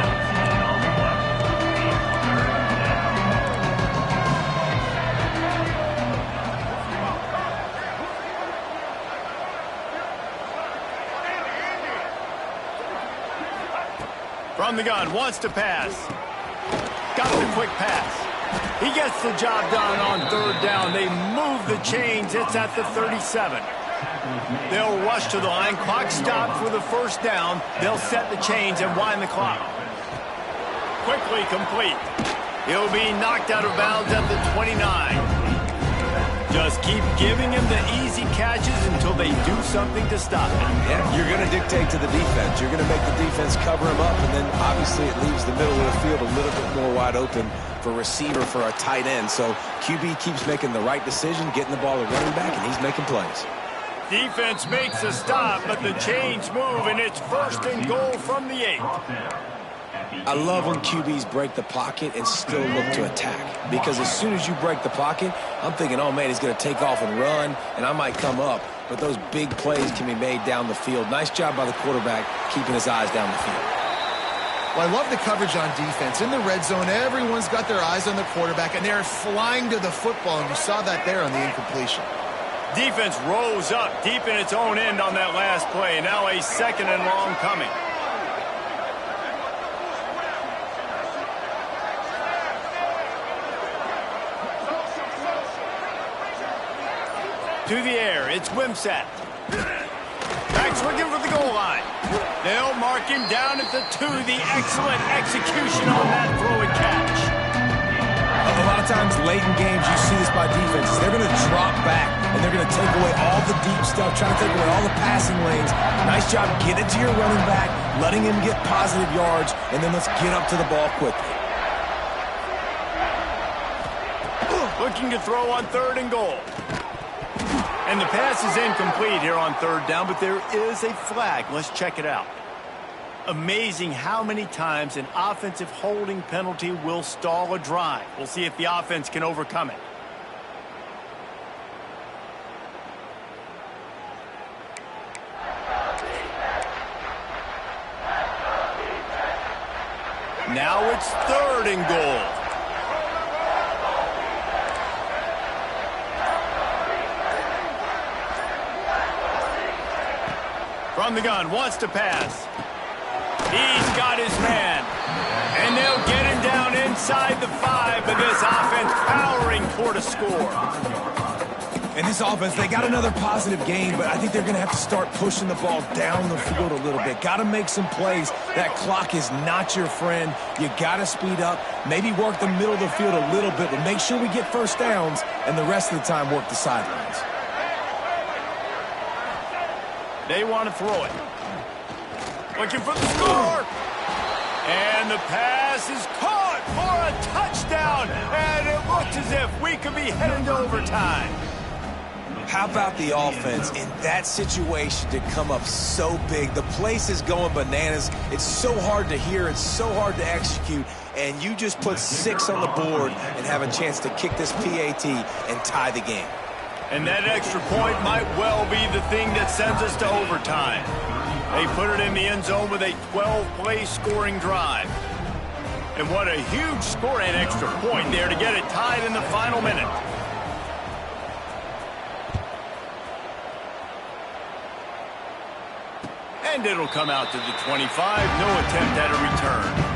From the gun, wants to pass. Got the quick pass. He gets the job done on third down. They move the chains. It's at the 37. They'll rush to the line. Clock stopped for the first down. They'll set the chains and wind the clock. Quickly complete. He'll be knocked out of bounds at the 29. Just keep giving him the easy catches until they do something to stop him. Yeah, you're going to dictate to the defense. You're going to make the defense cover him up, and then obviously it leaves the middle of the field a little bit more wide open for receiver, for a tight end. So QB keeps making the right decision, getting the ball to running back, and he's making plays. Defense makes a stop, but the chains move, and it's 1st and goal from the 8. I love when QBs break the pocket and still look to attack. Because as soon as you break the pocket, I'm thinking, oh, man, he's going to take off and run, and I might come up. But those big plays can be made down the field. Nice job by the quarterback keeping his eyes down the field. Well, I love the coverage on defense. In the red zone, everyone's got their eyes on the quarterback, and they're flying to the football, and you saw that there on the incompletion. Defense rose up deep in its own end on that last play. Now a 2nd and long coming. To the air, it's Wimsatt. Back's looking for the goal line. They'll mark him down at the 2. The excellent execution on that throw and catch. A lot of times late in games, you see this by defenses. They're going to drop back, and they're going to take away all the deep stuff, trying to take away all the passing lanes. Nice job getting it to your running back, letting him get positive yards, and then let's get up to the ball quickly. Looking to throw on 3rd and goal. And the pass is incomplete here on 3rd down, but there is a flag. Let's check it out. Amazing how many times an offensive holding penalty will stall a drive. We'll see if the offense can overcome it. Now it's 3rd and goal. From the gun, wants to pass. He's got his man. And they'll get him down inside the 5, but this offense powering toward a score. And this offense, they got another positive game, but I think they're going to have to start pushing the ball down the field a little bit. Got to make some plays. That clock is not your friend. You got to speed up, maybe work the middle of the field a little bit, but make sure we get first downs, and the rest of the time work the sidelines. They want to throw it. Looking for the score. And the pass is caught for a touchdown. And it looks as if we could be heading to overtime. How about the offense in that situation to come up so big? The place is going bananas. It's so hard to hear. It's so hard to execute. And you just put 6 on the board and have a chance to kick this PAT and tie the game. And that extra point might well be the thing that sends us to overtime. They put it in the end zone with a 12-play scoring drive. And what a huge score and extra point there to get it tied in the final minute. And it'll come out to the 25. No attempt at a return.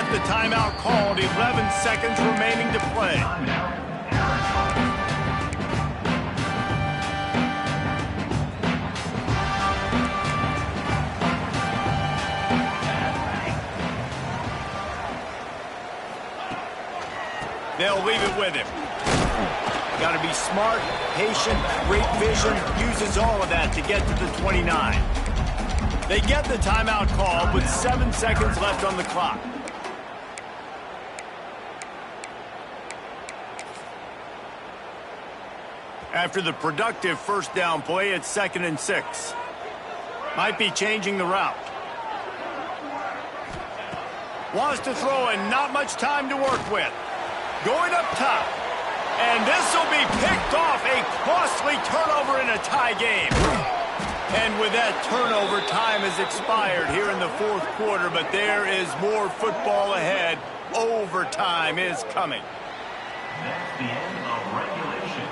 The timeout called, 11 seconds remaining to play. They'll leave it with him. Got to be smart, patient, great vision, uses all of that to get to the 29. They get the timeout called with 7 seconds left on the clock. After the productive first down play, it's 2nd and 6. Might be changing the route. Wants to throw and not much time to work with. Going up top. And this will be picked off. A costly turnover in a tie game. And with that turnover, time has expired here in the 4th quarter, but there is more football ahead. Overtime is coming. That's the end of regulation.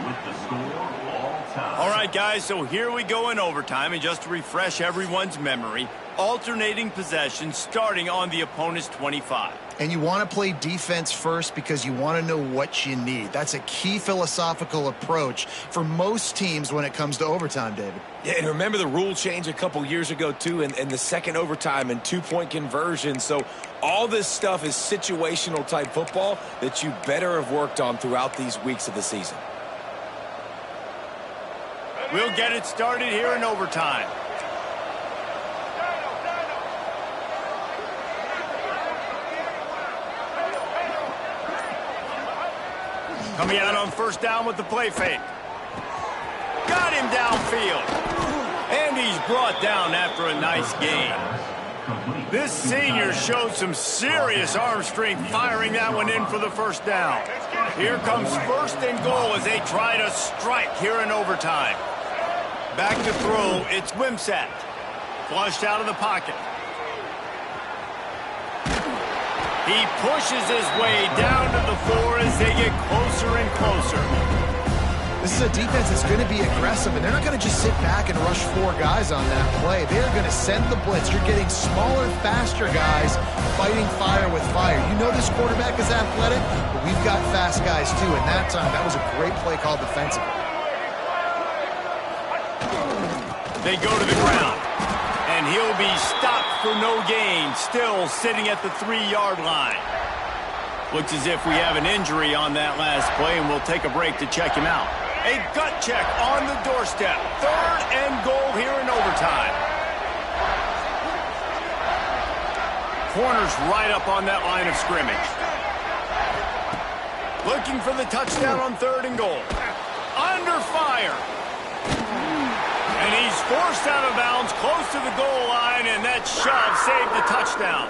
With the score all time. All right, guys, so here we go in overtime. And just to refresh everyone's memory, alternating possession starting on the opponent's 25. And you want to play defense first because you want to know what you need. That's a key philosophical approach for most teams when it comes to overtime, David. Yeah, and remember the rule change a couple years ago, too, and the second overtime and 2-point conversion. So all this stuff is situational type football that you better have worked on throughout these weeks of the season. We'll get it started here in overtime. Coming out on first down with the play fake. Got him downfield. And he's brought down after a nice gain. This senior showed some serious arm strength firing that one in for the first down. Here comes 1st and goal as they try to strike here in overtime. Back to throw, it's Wimsatt. Flushed out of the pocket. He pushes his way down to the floor as they get closer and closer. This is a defense that's going to be aggressive, and they're not going to just sit back and rush 4 guys on that play. They're going to send the blitz. You're getting smaller, faster guys fighting fire with fire. You know this quarterback is athletic, but we've got fast guys too. And that time, that was a great play called defensively. They go to the ground, and he'll be stopped for no gain, still sitting at the 3-yard line. Looks as if we have an injury on that last play, and we'll take a break to check him out. A gut check on the doorstep. 3rd and goal here in overtime. Corner's right up on that line of scrimmage. Looking for the touchdown on 3rd and goal. Under fire. And he's forced out of bounds close to the goal line, and that shove saved the touchdown.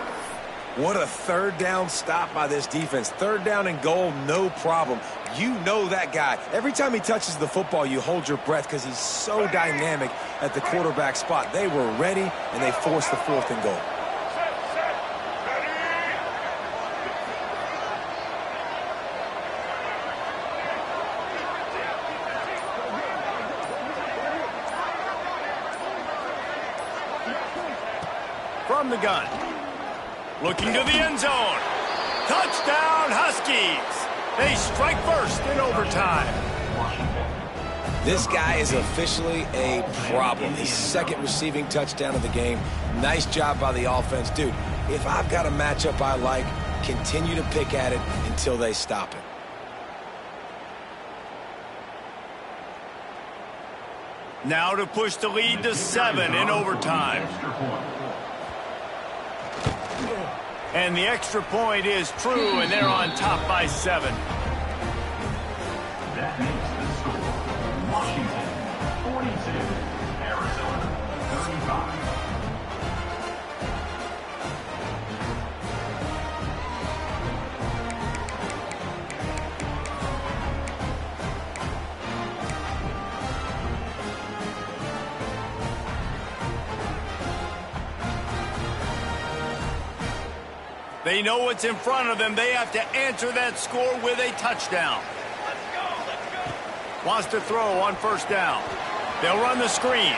What a 3rd down stop by this defense. 3rd down and goal, no problem. You know that guy. Every time he touches the football, you hold your breath because he's so dynamic at the quarterback spot. They were ready, and they forced the 4th and goal. From the gun. Looking to the end zone. Touchdown, Huskies. They strike first in overtime. This guy is officially a problem. His 2nd receiving touchdown of the game. Nice job by the offense. Dude, if I've got a matchup I like, continue to pick at it until they stop it. Now to push the lead to 7 in overtime. And the extra point is true, and they're on top by 7. That makes the score Washington 42, Arizona 35. They know what's in front of them. They have to answer that score with a touchdown. Wants to throw on 1st down. They'll run the screen.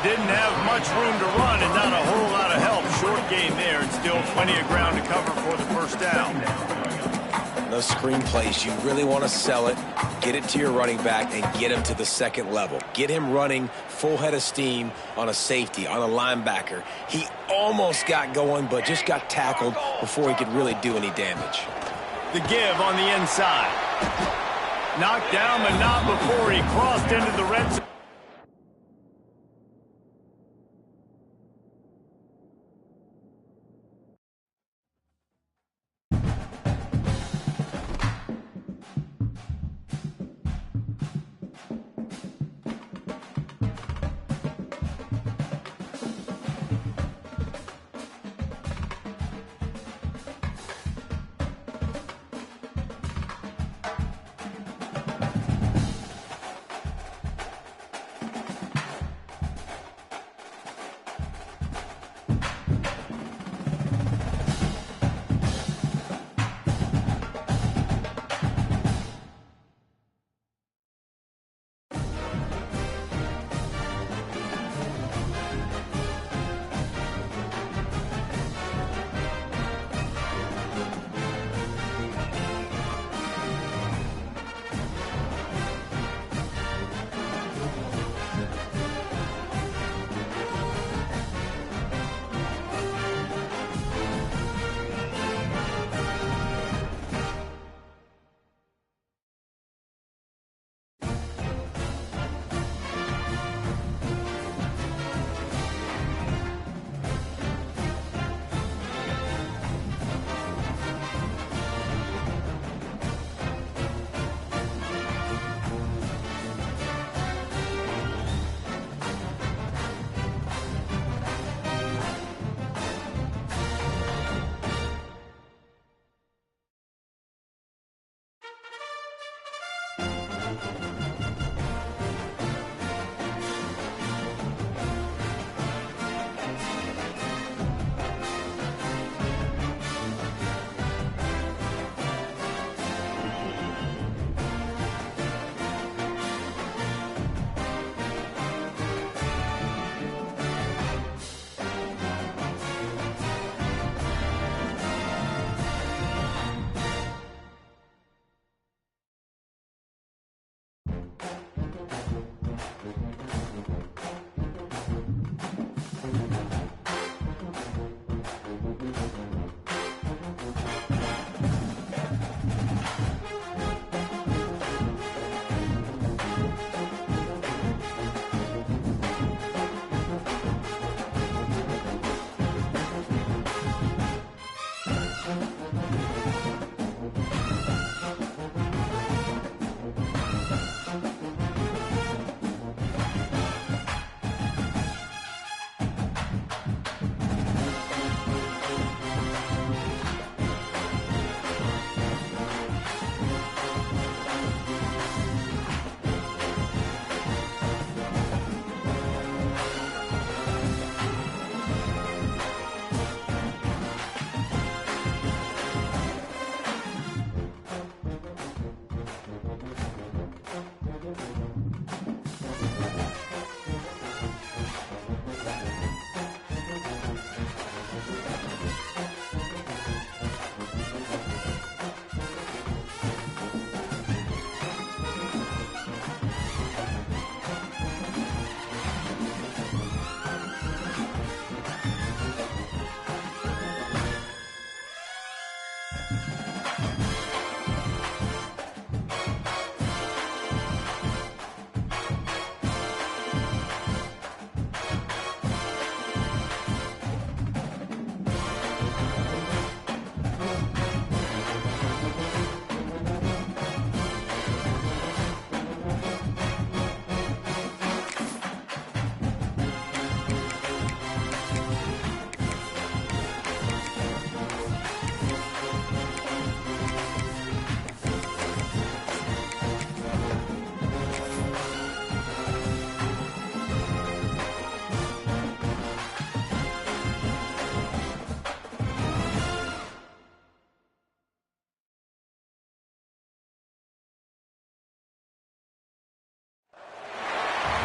Didn't have much room to run and not a whole lot of help. Short game there and still plenty of ground to cover for the 1st down. Those screen plays, you really want to sell it, get it to your running back, and get him to the 2nd level. Get him running full head of steam on a safety, on a linebacker. He almost got going, but just got tackled before he could really do any damage. The give on the inside. Knocked down, but not before he crossed into the red zone.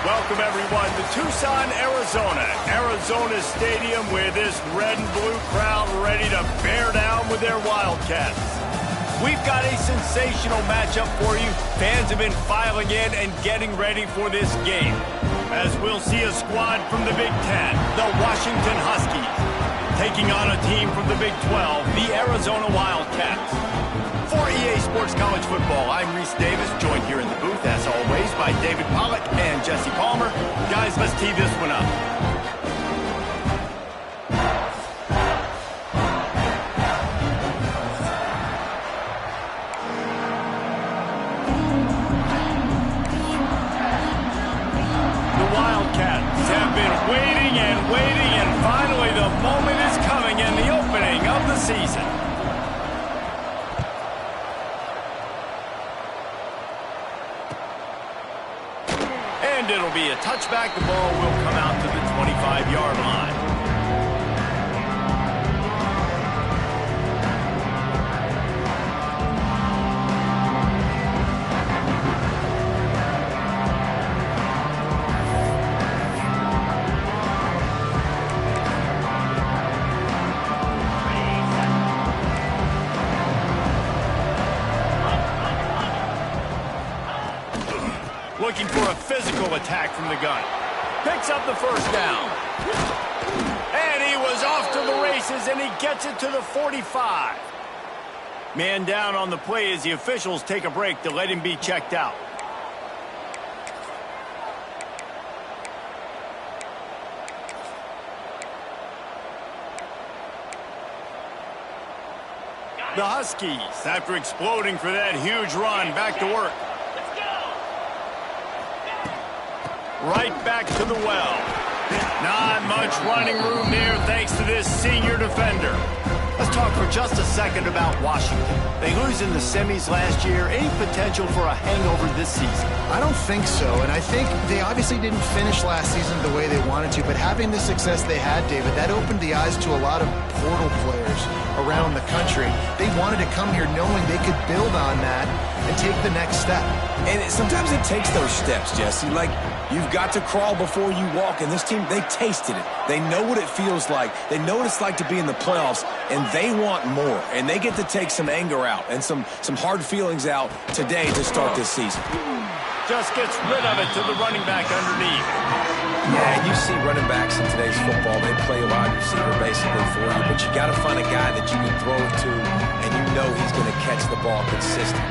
Welcome, everyone, to Tucson, Arizona. Arizona Stadium with this red and blue crowd ready to bear down with their Wildcats. We've got a sensational matchup for you. Fans have been filing in and getting ready for this game, as we'll see a squad from the Big Ten, the Washington Huskies, taking on a team from the Big 12, the Arizona Wildcats. For EA Sports College Football, I'm Reese Davis, joined here in the booth, as always, by David Pollack and Jesse Palmer. Guys, let's tee this one up. The Wildcats have been waiting, and finally the moment is coming in the opening of the season. And it'll be a touchback. The ball will come out to the 25-yard line. Looking for a physical attack from the gun. Picks up the first down. And he was off to the races, and he gets it to the 45. Man down on the play as the officials take a break to let him be checked out. The Huskies, after exploding for that huge run, back to work. Right back to the well. Not much running room there thanks to this senior defender. Let's talk for just a second about Washington. They lose in the semis last year. Any potential for a hangover this season? I don't think so, and I think they obviously didn't finish last season the way they wanted to, but having the success they had, David, that opened the eyes to a lot of portal players around the country. They wanted to come here knowing they could build on that and take the next step. And sometimes it takes those steps, Jesse. Like, you've got to crawl before you walk. And this team, they tasted it. They know what it feels like. They know what it's like to be in the playoffs, and they want more. And they get to take some anger out and some hard feelings out today to start this season. Just gets rid of it to the running back underneath. Yeah, you see running backs in today's football, they play wide receiver basically for you, but you got to find a guy that you can throw it to, and you know he's going to catch the ball consistently.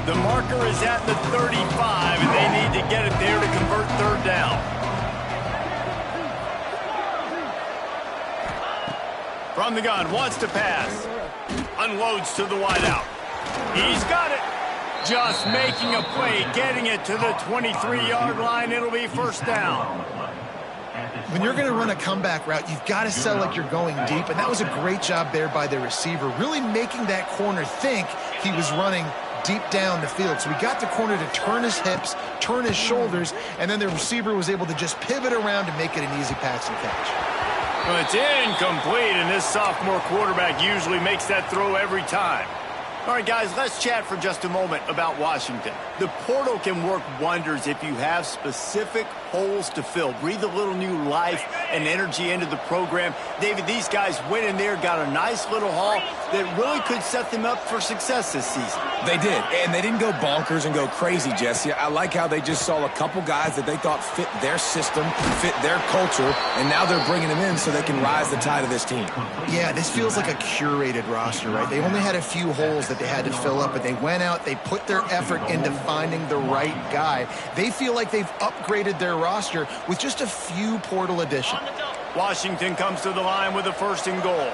The marker is at the 35, and they need to get it there to convert third down. From the gun, wants to pass. Unloads to the wideout. He's got it. Just making a play, getting it to the 23-yard line. It'll be first down. When you're going to run a comeback route, you've got to sell like you're going deep, and that was a great job there by the receiver, really making that corner think he was running deep down the field. So we got the corner to turn his hips, turn his shoulders, and then the receiver was able to just pivot around and make it an easy pass and catch. Well, it's incomplete, and this sophomore quarterback usually makes that throw every time. All right, guys, let's chat for just a moment about Washington. The portal can work wonders if you have specific holes to fill. Breathe a little new life and energy into the program. David, these guys went in there, got a nice little haul that really could set them up for success this season. They did, and they didn't go bonkers and go crazy, Jesse. I like how they just saw a couple guys that they thought fit their system, fit their culture, and now they're bringing them in so they can rise the tide of this team. Yeah, this feels like a curated roster, right? They only had a few holes that they had to fill up, but they went out, they put their effort into finding the right guy. They feel like they've upgraded their roster with just a few portal additions. Washington comes to the line with a first and goal.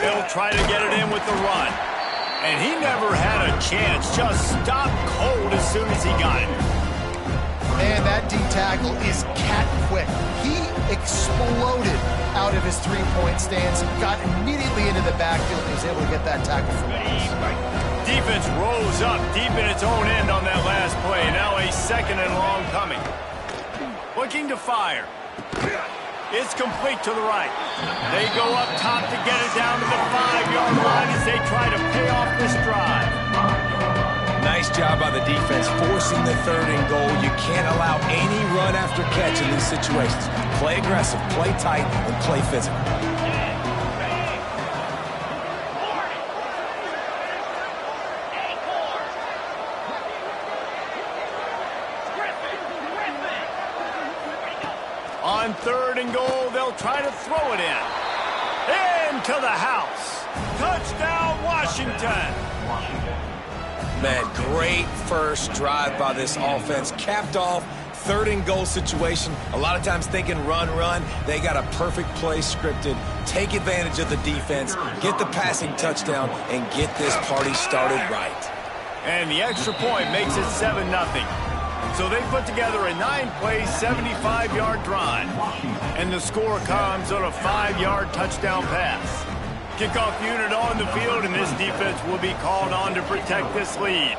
They'll try to get it in with the run. And he never had a chance. Just stopped cold as soon as he got it. Man, that D tackle is cat quick. He exploded out of his three-point stance, got immediately into the backfield, and was able to get that tackle for loss. Defense rose up deep in its own end on that last play. Now a second and long coming. Looking to fire. It's complete to the right. They go up top to get it down to the 5-yard line as they try to pay off this drive. Nice job by the defense forcing the 3rd and goal. You can't allow any run after catch in these situations. Play aggressive, play tight, and play physical. On 3rd and goal, they'll try to throw it in. Into the house. Touchdown, Washington. Man, great first drive by this offense. Capped off, 3rd and goal situation. A lot of times thinking run. They got a perfect play scripted. Take advantage of the defense, get the passing touchdown, and get this party started right. And the extra point makes it 7-0. So they put together a 9-play, 75-yard drive. And the score comes on a 5-yard touchdown pass. Kickoff unit on the field, and this defense will be called on to protect this lead.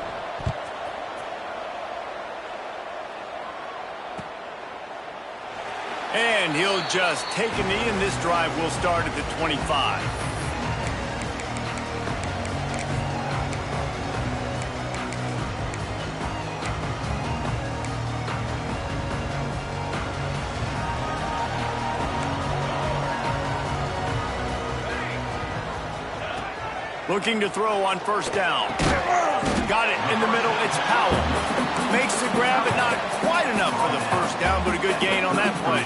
And he'll just take a knee, and this drive will start at the 25. Looking to throw on 1st down. Got it in the middle. It's Powell. Makes the grab, but not quite enough for the 1st down, but a good gain on that play.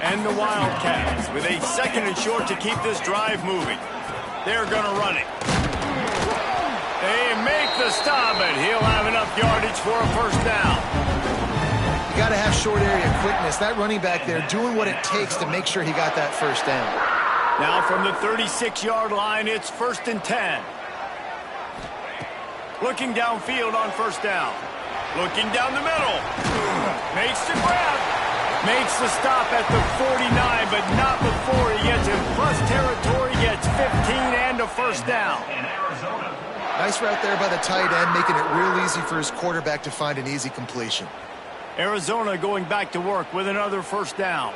And the Wildcats with a 2nd and short to keep this drive moving. They're going to run it. They make the stop, but he'll have enough yardage for a 1st down. You got to have short area quickness. That running back there doing what it takes to make sure he got that 1st down. Now from the 36-yard line, it's 1st and 10. Looking downfield on 1st down. Looking down the middle. Makes the grab. Makes the stop at the 49, but not before he gets in plus territory, gets 15 and a 1st down. Nice route there by the tight end, making it real easy for his quarterback to find an easy completion. Arizona going back to work with another 1st down.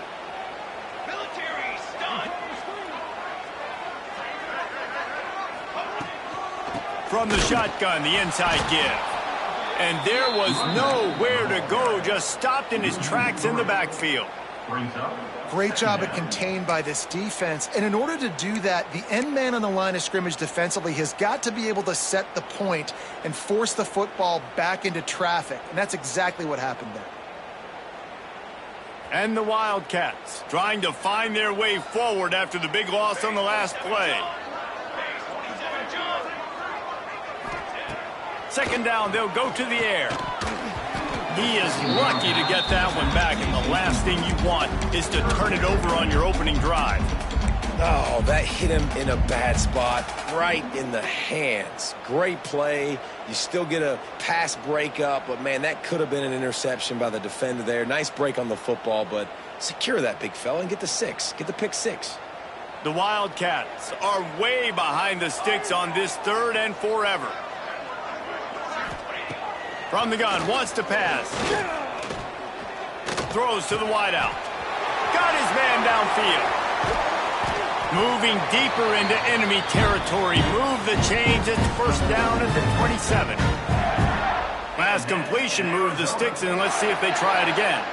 From the shotgun, the inside give. And there was nowhere to go, just stopped in his tracks in the backfield. Great job at contained by this defense. And in order to do that, the end man on the line of scrimmage defensively has got to be able to set the point and force the football back into traffic. And that's exactly what happened there. And the Wildcats trying to find their way forward after the big loss on the last play. 2nd down, they'll go to the air. He is lucky to get that one back, and the last thing you want is to turn it over on your opening drive. Oh, that hit him in a bad spot, right in the hands. Great play. You still get a pass breakup, but, man, that could have been an interception by the defender there. Nice break on the football, but secure that big fella and get the 6. Get the pick 6. The Wildcats are way behind the sticks on this 3rd and forever. From the gun, wants to pass. Throws to the wideout. Got his man downfield. Moving deeper into enemy territory. Move the chains. It's 1st down at the 27. Last completion moved the sticks, and let's see if they try it again.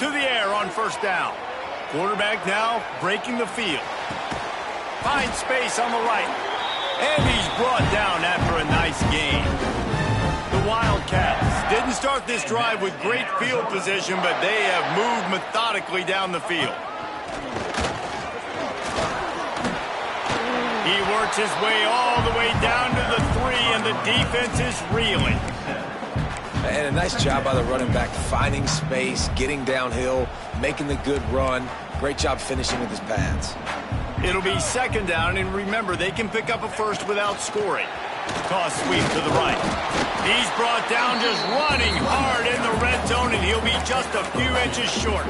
To the air on 1st down. Quarterback now breaking the field. Finds space on the right. And he's brought down after a nice gain. The Wildcats didn't start this drive with great field position, but they have moved methodically down the field. He works his way all the way down to the 3, and the defense is reeling. And a nice job by the running back, finding space, getting downhill, making the good run. Great job finishing with his pads. It'll be 2nd down, and remember, they can pick up a 1st without scoring. Toss sweep to the right. He's brought down just running hard in the red zone, and he'll be just a few inches short.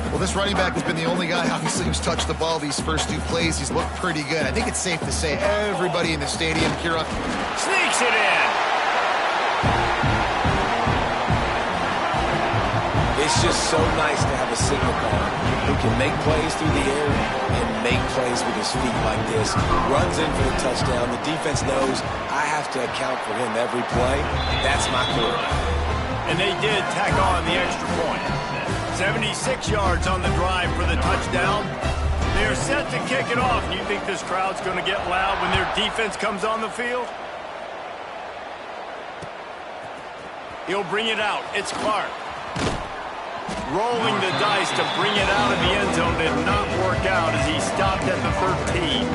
Well, this running back has been the only guy, obviously, who's touched the ball these first 2 plays. He's looked pretty good. I think it's safe to say everybody in the stadium here on... Sneaks it in. It's just so nice to have a signal caller who can make plays through the air and make plays with his feet like this. Runs in for the touchdown. The defense knows I have to account for him every play. That's my quarterback. And they did tack on the extra point. 76 yards on the drive for the touchdown. They're set to kick it off. You think this crowd's going to get loud when their defense comes on the field? He'll bring it out. It's Clark. Rolling the dice to bring it out of the end zone did not work out as he stopped at the 13.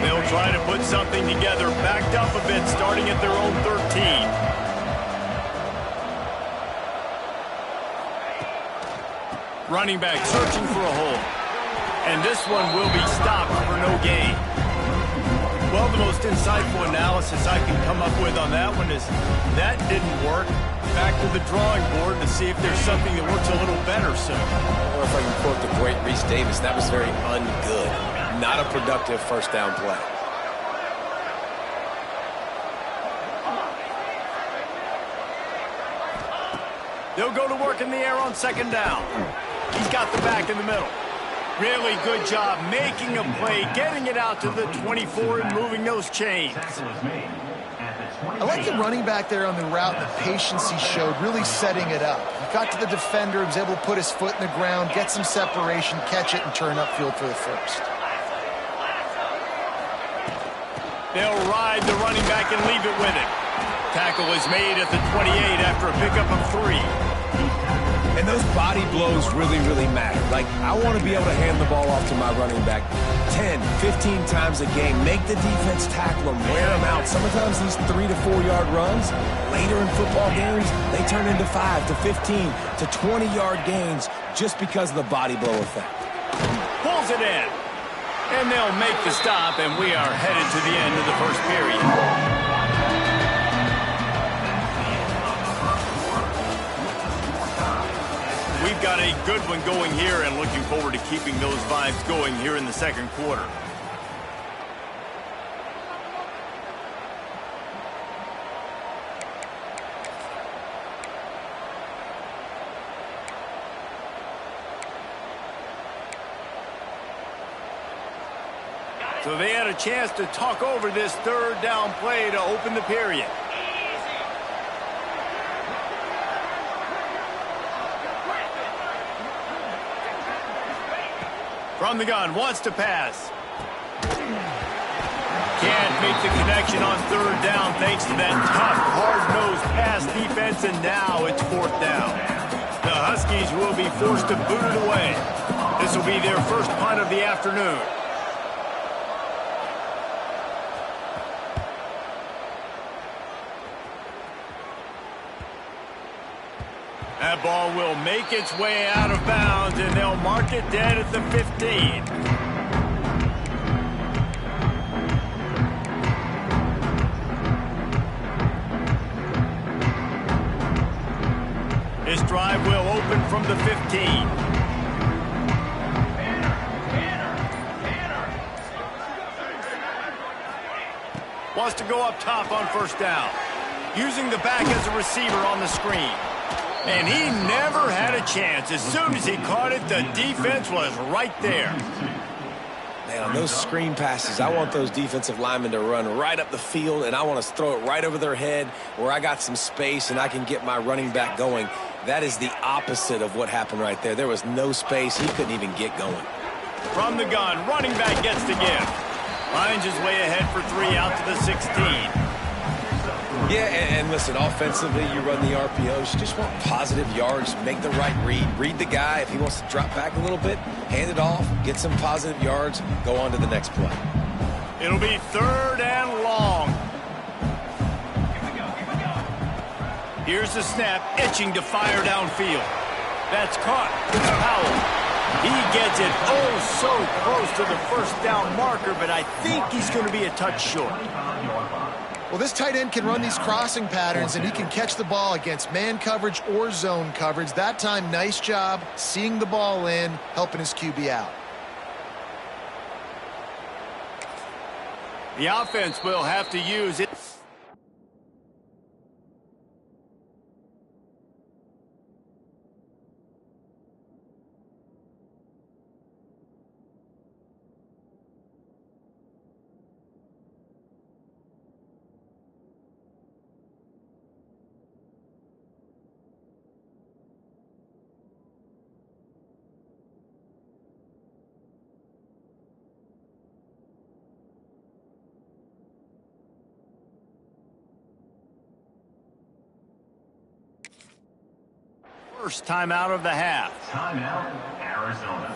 They'll try to put something together, backed up a bit, starting at their own 13. Running back searching for a hole. And this one will be stopped for no gain. Well, the most insightful analysis I can come up with on that one is that didn't work. Back to the drawing board to see if there's something that works a little better soon. Or if I can quote the great Reese Davis, that was very ungood. Not a productive first down play. They'll go to work in the air on second down. He's got the back in the middle. Really good job making a play, getting it out to the 24 and moving those chains. I like the running back there on the route, the patience he showed, really setting it up. He got to the defender, was able to put his foot in the ground, get some separation, catch it, and turn upfield for the first. They'll ride the running back and leave it with him. Tackle is made at the 28 after a pickup of 3. And those body blows really, really matter. Like, I want to be able to hand the ball off to my running back 10, 15 times a game. Make the defense tackle them, wear them out. Sometimes these 3 to 4 yard runs, later in football games, they turn into 5 to 15 to 20 yard gains just because of the body blow effect. Pulls it in. And they'll make the stop, and we are headed to the end of the first period. We've got a good one going here and looking forward to keeping those vibes going here in the second quarter. So they had a chance to talk over this third down play to open the period. From the gun, wants to pass. Can't make the connection on third down thanks to that tough, hard-nosed pass defense, and now it's fourth down. The Huskies will be forced to boot it away. This will be their first punt of the afternoon. That ball will make its way out of bounds, and they'll mark it dead at the 15. This drive will open from the 15. Wants to go up top on first down. Using the back as a receiver on the screen. And he never had a chance. As soon as he caught it, the defense was right there. Man, on those screen passes, I want those defensive linemen to run right up the field, and I want to throw it right over their head where I got some space and I can get my running back going. That is the opposite of what happened right there. There was no space. He couldn't even get going. From the gun, running back gets the give. Finds his way ahead for 3 out to the 16. Yeah, and listen, offensively, you run the RPOs. You just want positive yards. Make the right read. Read the guy. If he wants to drop back a little bit, hand it off, get some positive yards, go on to the next play. It'll be third and long. Here's the snap, itching to fire downfield. That's caught. It's Powell. He gets it so close to the first down marker, but I think he's going to be a touch short. Well, this tight end can run these crossing patterns, and he can catch the ball against man coverage or zone coverage. That time, nice job seeing the ball in, helping his QB out. The offense will have to use it. First timeout of the half. Timeout, Arizona.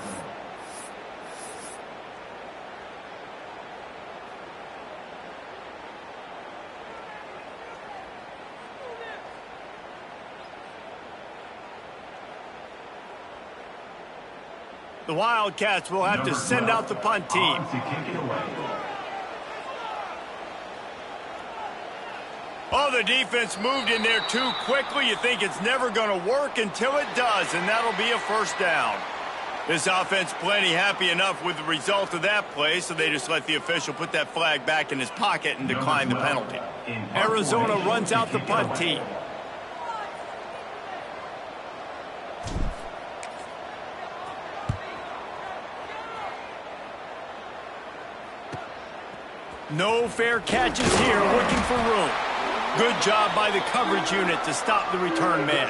The Wildcats will have to send out the punt team. On to kick it away. Oh, the defense moved in there too quickly. You think it's never going to work until it does, and that'll be a first down. This offense plenty happy enough with the result of that play, so they just let the official put that flag back in his pocket and decline the penalty. Arizona runs out the punt team. No fair catches here, looking for room. Good job by the coverage unit to stop the return man.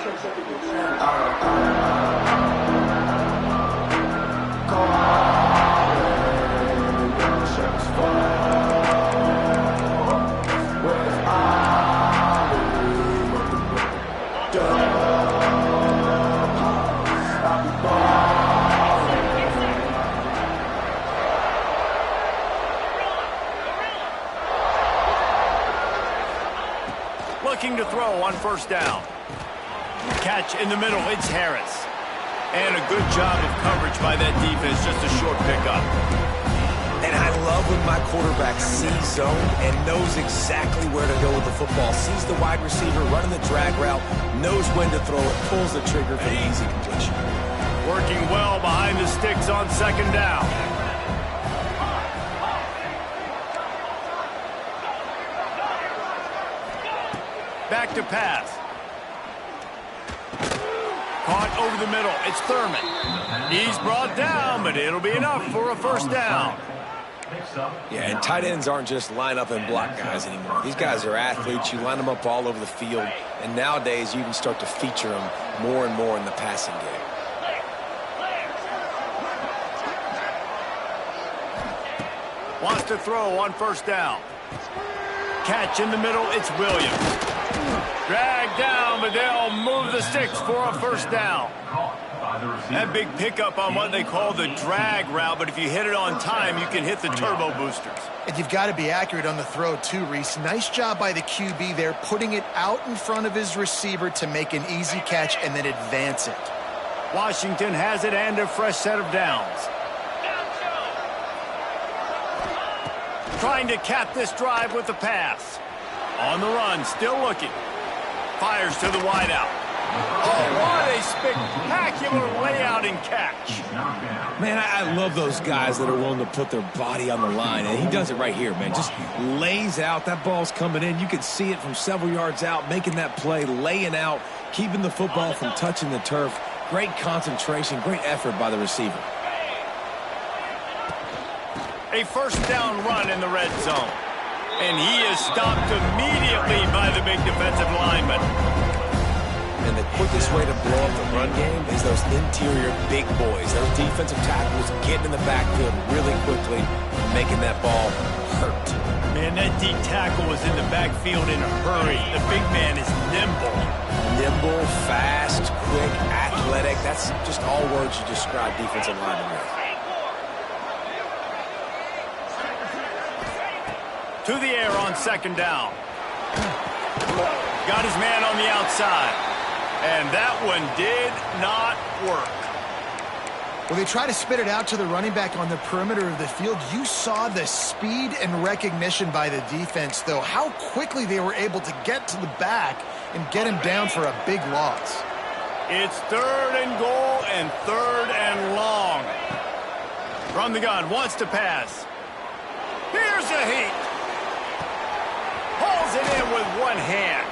Looking to throw on first down. Catch in the middle, it's Harris. And a good job of coverage by that defense, just a short pickup. And I love when my quarterback sees zone and knows exactly where to go with the football. Sees the wide receiver running the drag route, knows when to throw it, pulls the trigger for the easy completion. Working well behind the sticks on second down. Back to pass. Caught over the middle. It's Thurman. He's brought down, but it'll be enough for a first down. Yeah, and tight ends aren't just line up and block guys anymore. These guys are athletes. You line them up all over the field. And nowadays, you can start to feature them more and more in the passing game. Wants to throw on first down. Catch in the middle. It's Williams. Dragged down, but they'll move the sticks for a first down. That big pickup on what they call the drag route, but if you hit it on time, you can hit the turbo boosters. And you've got to be accurate on the throw too, Reese. Nice job by the QB there, putting it out in front of his receiver to make an easy catch and then advance it. Washington has it and a fresh set of downs. Trying to cap this drive with the pass. On the run, still looking. Fires to the wideout. Oh, what a spectacular layout and catch. Man, I love those guys that are willing to put their body on the line, and he does it right here, man. Just lays out. That ball's coming in. You can see it from several yards out, making that play, laying out, keeping the football from touching the turf. Great concentration, great effort by the receiver. A first down run in the red zone. And he is stopped immediately by the big defensive lineman. And the quickest way to blow up the run game is those interior big boys. Those defensive tackles getting in the backfield really quickly and making that ball hurt. Man, that deep tackle was in the backfield in a hurry. The big man is nimble. Nimble, fast, quick, athletic. That's just all words you describe defensive linemen with. To the air on second down. Got his man on the outside. And that one did not work. Well, they try to spit it out to the running back on the perimeter of the field. You saw the speed and recognition by the defense, though, how quickly they were able to get to the back and get him down for a big loss. It's third and goal and third and long. From the gun, wants to pass. Here's a heat. hauls it in with one hand.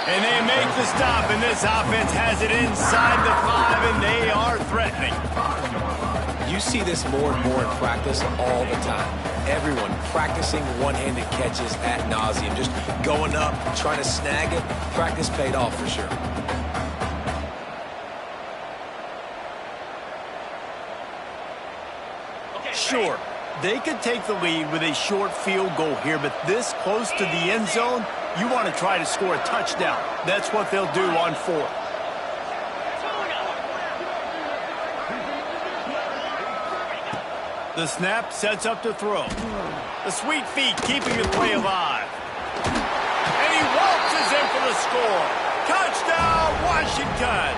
And they make the stop, and this offense has it inside the 5, and they are threatening. You see this more and more in practice all the time. Everyone practicing one-handed catches ad nauseum, just going up, trying to snag it. Practice paid off for sure. Sure, they could take the lead with a short field goal here, but this close to the end zone, you want to try to score a touchdown. That's what they'll do on 4th. The snap sets up to throw. The sweet feet keeping the play alive. And he waltzes in for the score. Touchdown, Washington!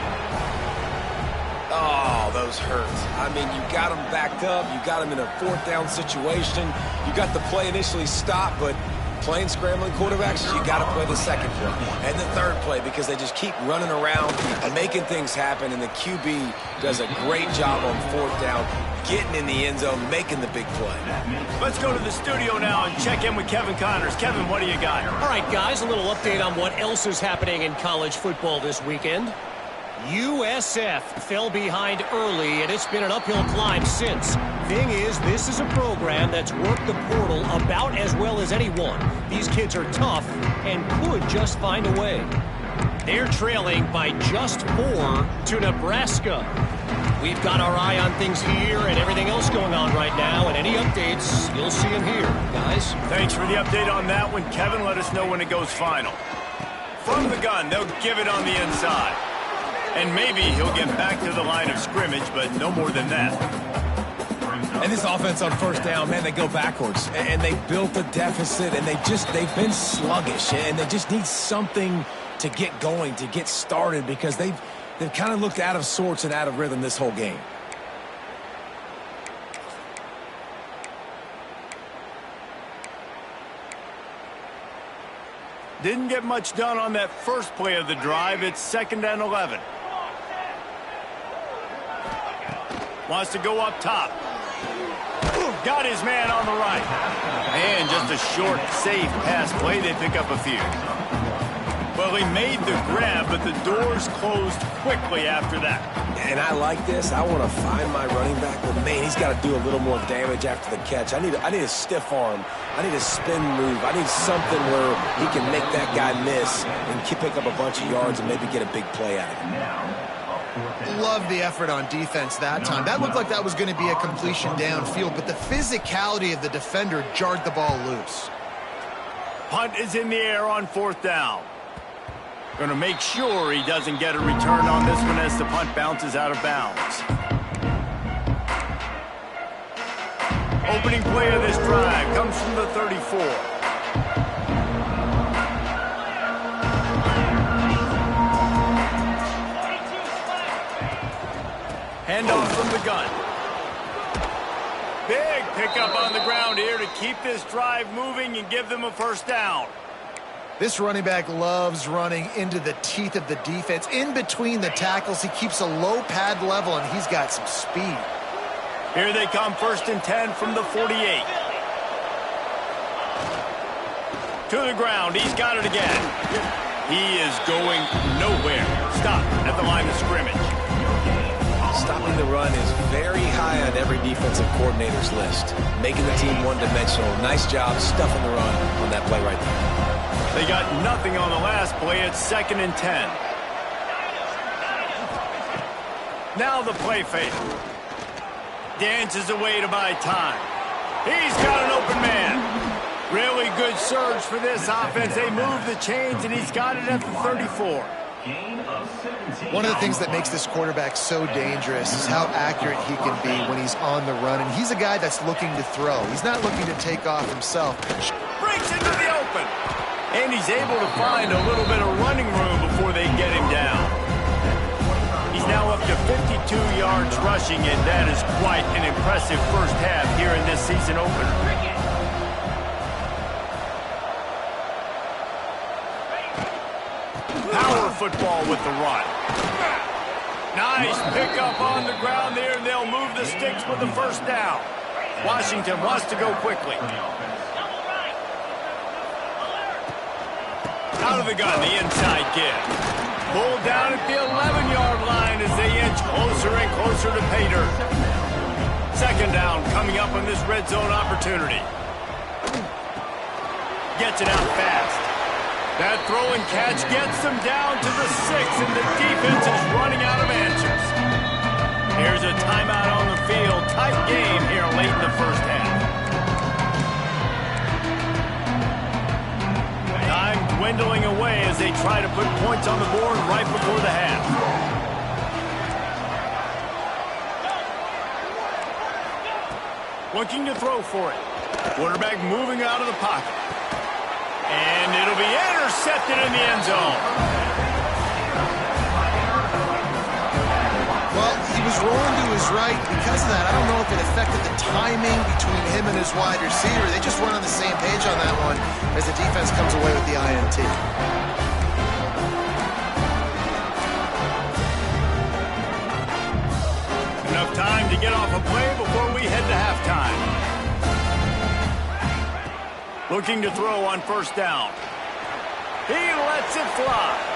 Oh, those hurt. I mean, you got them backed up. You got them in a 4th down situation. You got the play initially stopped, but playing scrambling quarterbacks, you got to play the 2nd play and the 3rd play because they just keep running around and making things happen, and the QB does a great job on 4th down, getting in the end zone, making the big play. Let's go to the studio now and check in with Kevin Connors. Kevin, what do you got? All right, guys, a little update on what else is happening in college football this weekend. USF fell behind early, and it's been an uphill climb since. Thing is, this is a program that's worked the portal about as well as anyone. These kids are tough and could just find a way. They're trailing by just 4 to Nebraska. We've got our eye on things here and everything else going on right now, and any updates, you'll see them here, guys. Thanks for the update on that one, Kevin. Let us know when it goes final. From the gun, they'll give it on the inside. And maybe he'll get back to the line of scrimmage, but no more than that. And this offense on 1st down, man, they go backwards. And they built a deficit, and they've been sluggish. And they just need something to get going, to get started, because they've kind of looked out of sorts and out of rhythm this whole game. Didn't get much done on that first play of the drive. It's 2nd and 11. Wants to go up top. Got his man on the right. And just a short, safe pass play. They pick up a few. Well, he made the grab, but the doors closed quickly after that. And I like this. I want to find my running back, but man, he's got to do a little more damage after the catch. I need a stiff arm. I need a spin move. I need something where he can make that guy miss and pick up a bunch of yards and maybe get a big play out of him. Love the effort on defense that time. That looked like that was going to be a completion downfield, but the physicality of the defender jarred the ball loose. Punt is in the air on 4th down. Going to make sure he doesn't get a return on this one as the punt bounces out of bounds. Opening play of this drive comes from the 34. Handoff from the gun. Big pickup on the ground here to keep this drive moving and give them a 1st down. This running back loves running into the teeth of the defense. In between the tackles, he keeps a low pad level, and he's got some speed. Here they come, 1st and 10 from the 48. To the ground, he's got it again. He is going nowhere. Stop at the line of scrimmage. Stopping the run is very high on every defensive coordinator's list. Making the team one-dimensional. Nice job stuffing the run on that play right there. They got nothing on the last play. It's 2nd and 10. Now the play fake. Dances away to buy time. He's got an open man. Really good surge for this offense. They move the chains, and he's got it at the 34. One of the things that makes this quarterback so dangerous is how accurate he can be when he's on the run. And he's a guy that's looking to throw. He's not looking to take off himself. Breaks into the open. And he's able to find a little bit of running room before they get him down. He's now up to 52 yards rushing, and that is quite an impressive first half here in this season opener. Power football with the run. Nice pickup on the ground there, and they'll move the sticks with the 1st down. Washington wants to go quickly. Out of the gun, the inside give. Pulled down at the 11-yard line as they inch closer and closer to pay dirt. Second down coming up on this red zone opportunity. Gets it out fast. That throw and catch gets them down to the 6, and the defense is running out of answers. Here's a timeout on the field. Tight game here late in the first half. Time dwindling away as they try to put points on the board right before the half. Looking to throw for it. Quarterback moving out of the pocket. And it'll be intercepted in the end zone. Well, he was rolling to his right. Because of that, I don't know if it affected the timing between him and his wide receiver. They just weren't on the same page on that one as the defense comes away with the INT. Enough time to get off a play before we head to halftime. Looking to throw on first down. He lets it fly.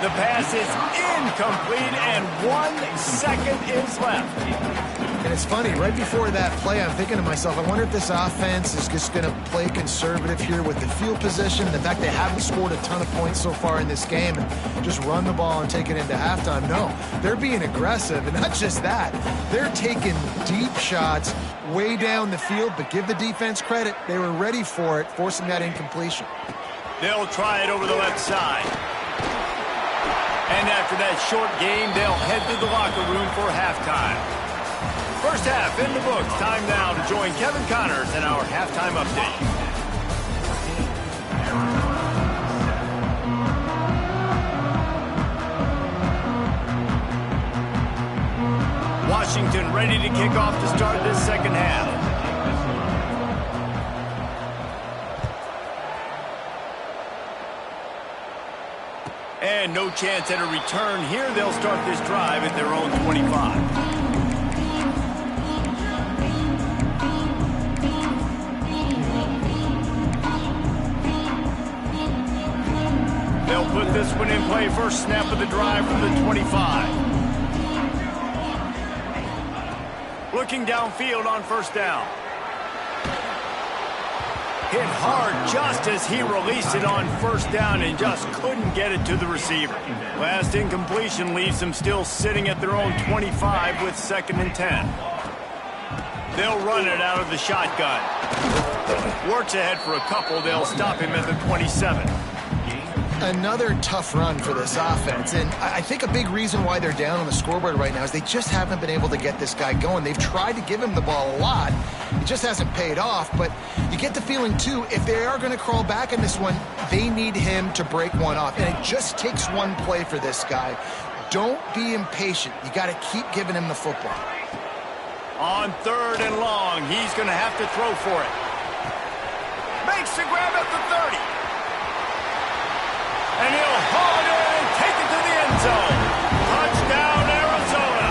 The pass is incomplete, and 1 second is left. And it's funny, right before that play, I'm thinking to myself, I wonder if this offense is just going to play conservative here with the field position, the fact they haven't scored a ton of points so far in this game, and just run the ball and take it into halftime. No, they're being aggressive, and not just that. They're taking deep shots way down the field, but give the defense credit. They were ready for it, forcing that incompletion. They'll try it over the left side. And after that short game, they'll head to the locker room for halftime. First half in the books. Time now to join Kevin Connors in our halftime update. Washington ready to kick off to start this second half. And no chance at a return here. They'll start this drive at their own 25. They'll put this one in play. First snap of the drive from the 25. Looking downfield on first down. Hit hard just as he released it on first down and just couldn't get it to the receiver. Last incompletion leaves them still sitting at their own 25 with 2nd and 10. They'll run it out of the shotgun. Works ahead for a couple. They'll stop him at the 27. Another tough run for this offense, and I think a big reason why they're down on the scoreboard right now is they just haven't been able to get this guy going. They've tried to give him the ball a lot. It just hasn't paid off, but you get the feeling, too, if they are going to crawl back in this one, they need him to break one off, and it just takes one play for this guy. Don't be impatient. You got to keep giving him the football. On 3rd and long, he's going to have to throw for it. Makes the grab at the 30. And he'll haul it in and take it to the end zone. Touchdown, Arizona.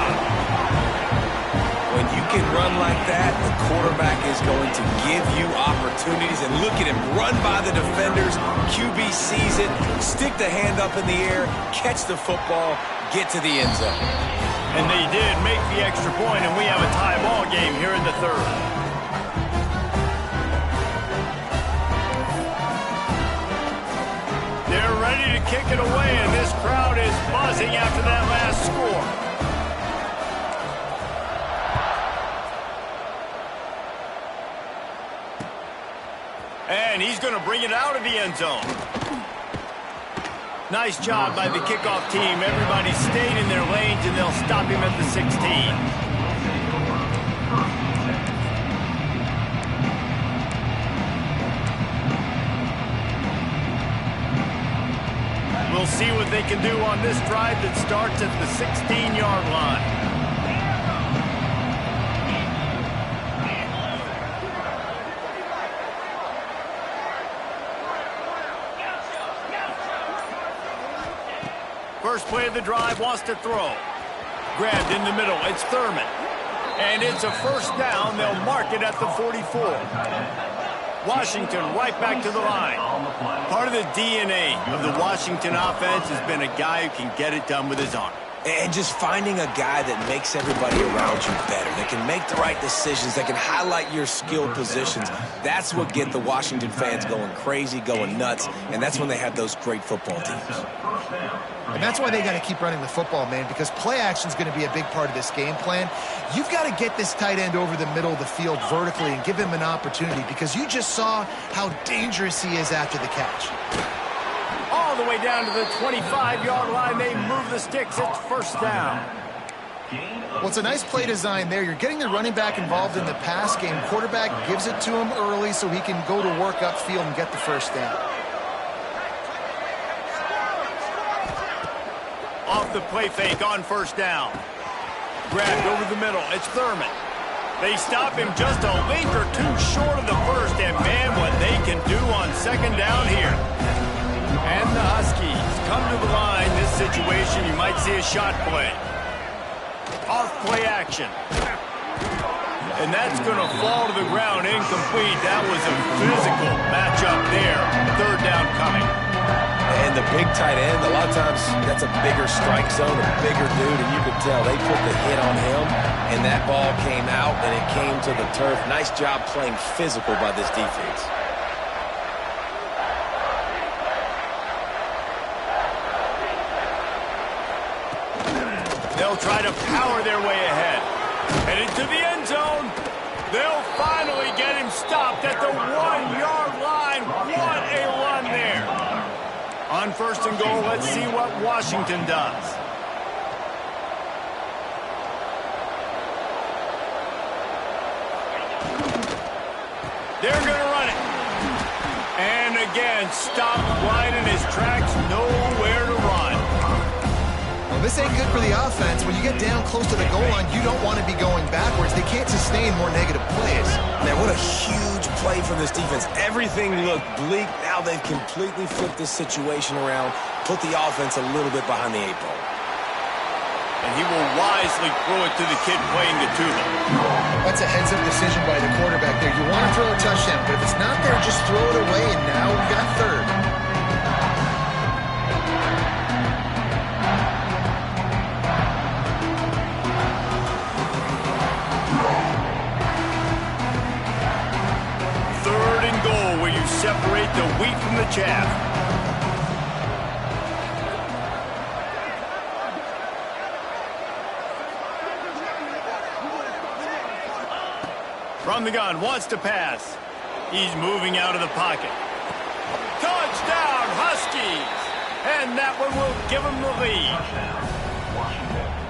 When you can run like that, the quarterback is going to give you opportunities. And look at him run by the defenders. QB sees it, stick the hand up in the air, catch the football, get to the end zone. And they did make the extra point, and we have a tie ball game here in the 3rd. They're ready to kick it away, and this crowd is buzzing after that last score. And he's going to bring it out of the end zone. Nice job by the kickoff team. Everybody stayed in their lanes, and they'll stop him at the 16. We'll see what they can do on this drive that starts at the 16-yard line. First play of the drive, wants to throw. Grabbed in the middle, it's Thurman. And it's a first down, they'll mark it at the 44. Washington right back to the line. Part of the DNA of the Washington offense has been a guy who can get it done with his arm. And just finding a guy that makes everybody around you better, that can make the right decisions, that can highlight your skill positions. That's what get the Washington fans going crazy, going nuts, and that's when they have those great football teams. And that's why they got to keep running the football, man, because play action is going to be a big part of this game plan. You've got to get this tight end over the middle of the field vertically and give him an opportunity, because you just saw how dangerous he is after the catch. All the way down to the 25-yard line. They move the sticks. It's first down. Well, it's a nice play design there. You're getting the running back involved in the pass game. Quarterback gives it to him early so he can go to work upfield and get the first down. Off the play fake on first down. Grabbed over the middle. It's Thurman. They stop him just a link or two short of the first, and man, what they can do on second down here. And the Huskies come to the line. This situation, you might see a shot play. Off play action. And that's going to fall to the ground incomplete. That was a physical matchup there. Third down coming. And the big tight end, a lot of times that's a bigger strike zone, a bigger dude, and you could tell they put the hit on him, and that ball came out, and it came to the turf. Nice job playing physical by this defense. They'll try to power their way ahead. And into the end zone. They'll finally get him stopped at the 1-yard line. What a run there. On first and goal, let's see what Washington does. They're going to run it. And again, stopped right in his tracks. Nowhere to run. Well, this ain't good for the offense. When you get down close to the goal line, you don't want to be going backwards. They can't sustain more negative plays. Man, what a huge play from this defense. Everything looked bleak. Now they've completely flipped this situation around, put the offense a little bit behind the 8 ball. And he will wisely throw it to the kid playing the tuba. That's a heads-up decision by the quarterback there. You want to throw a touchdown, but if it's not there, just throw it away, and now we got third. Third and goal, where you separate the wheat from the chaff. From the gun, wants to pass. He's moving out of the pocket. Touchdown, Huskies! And that one will give him the lead.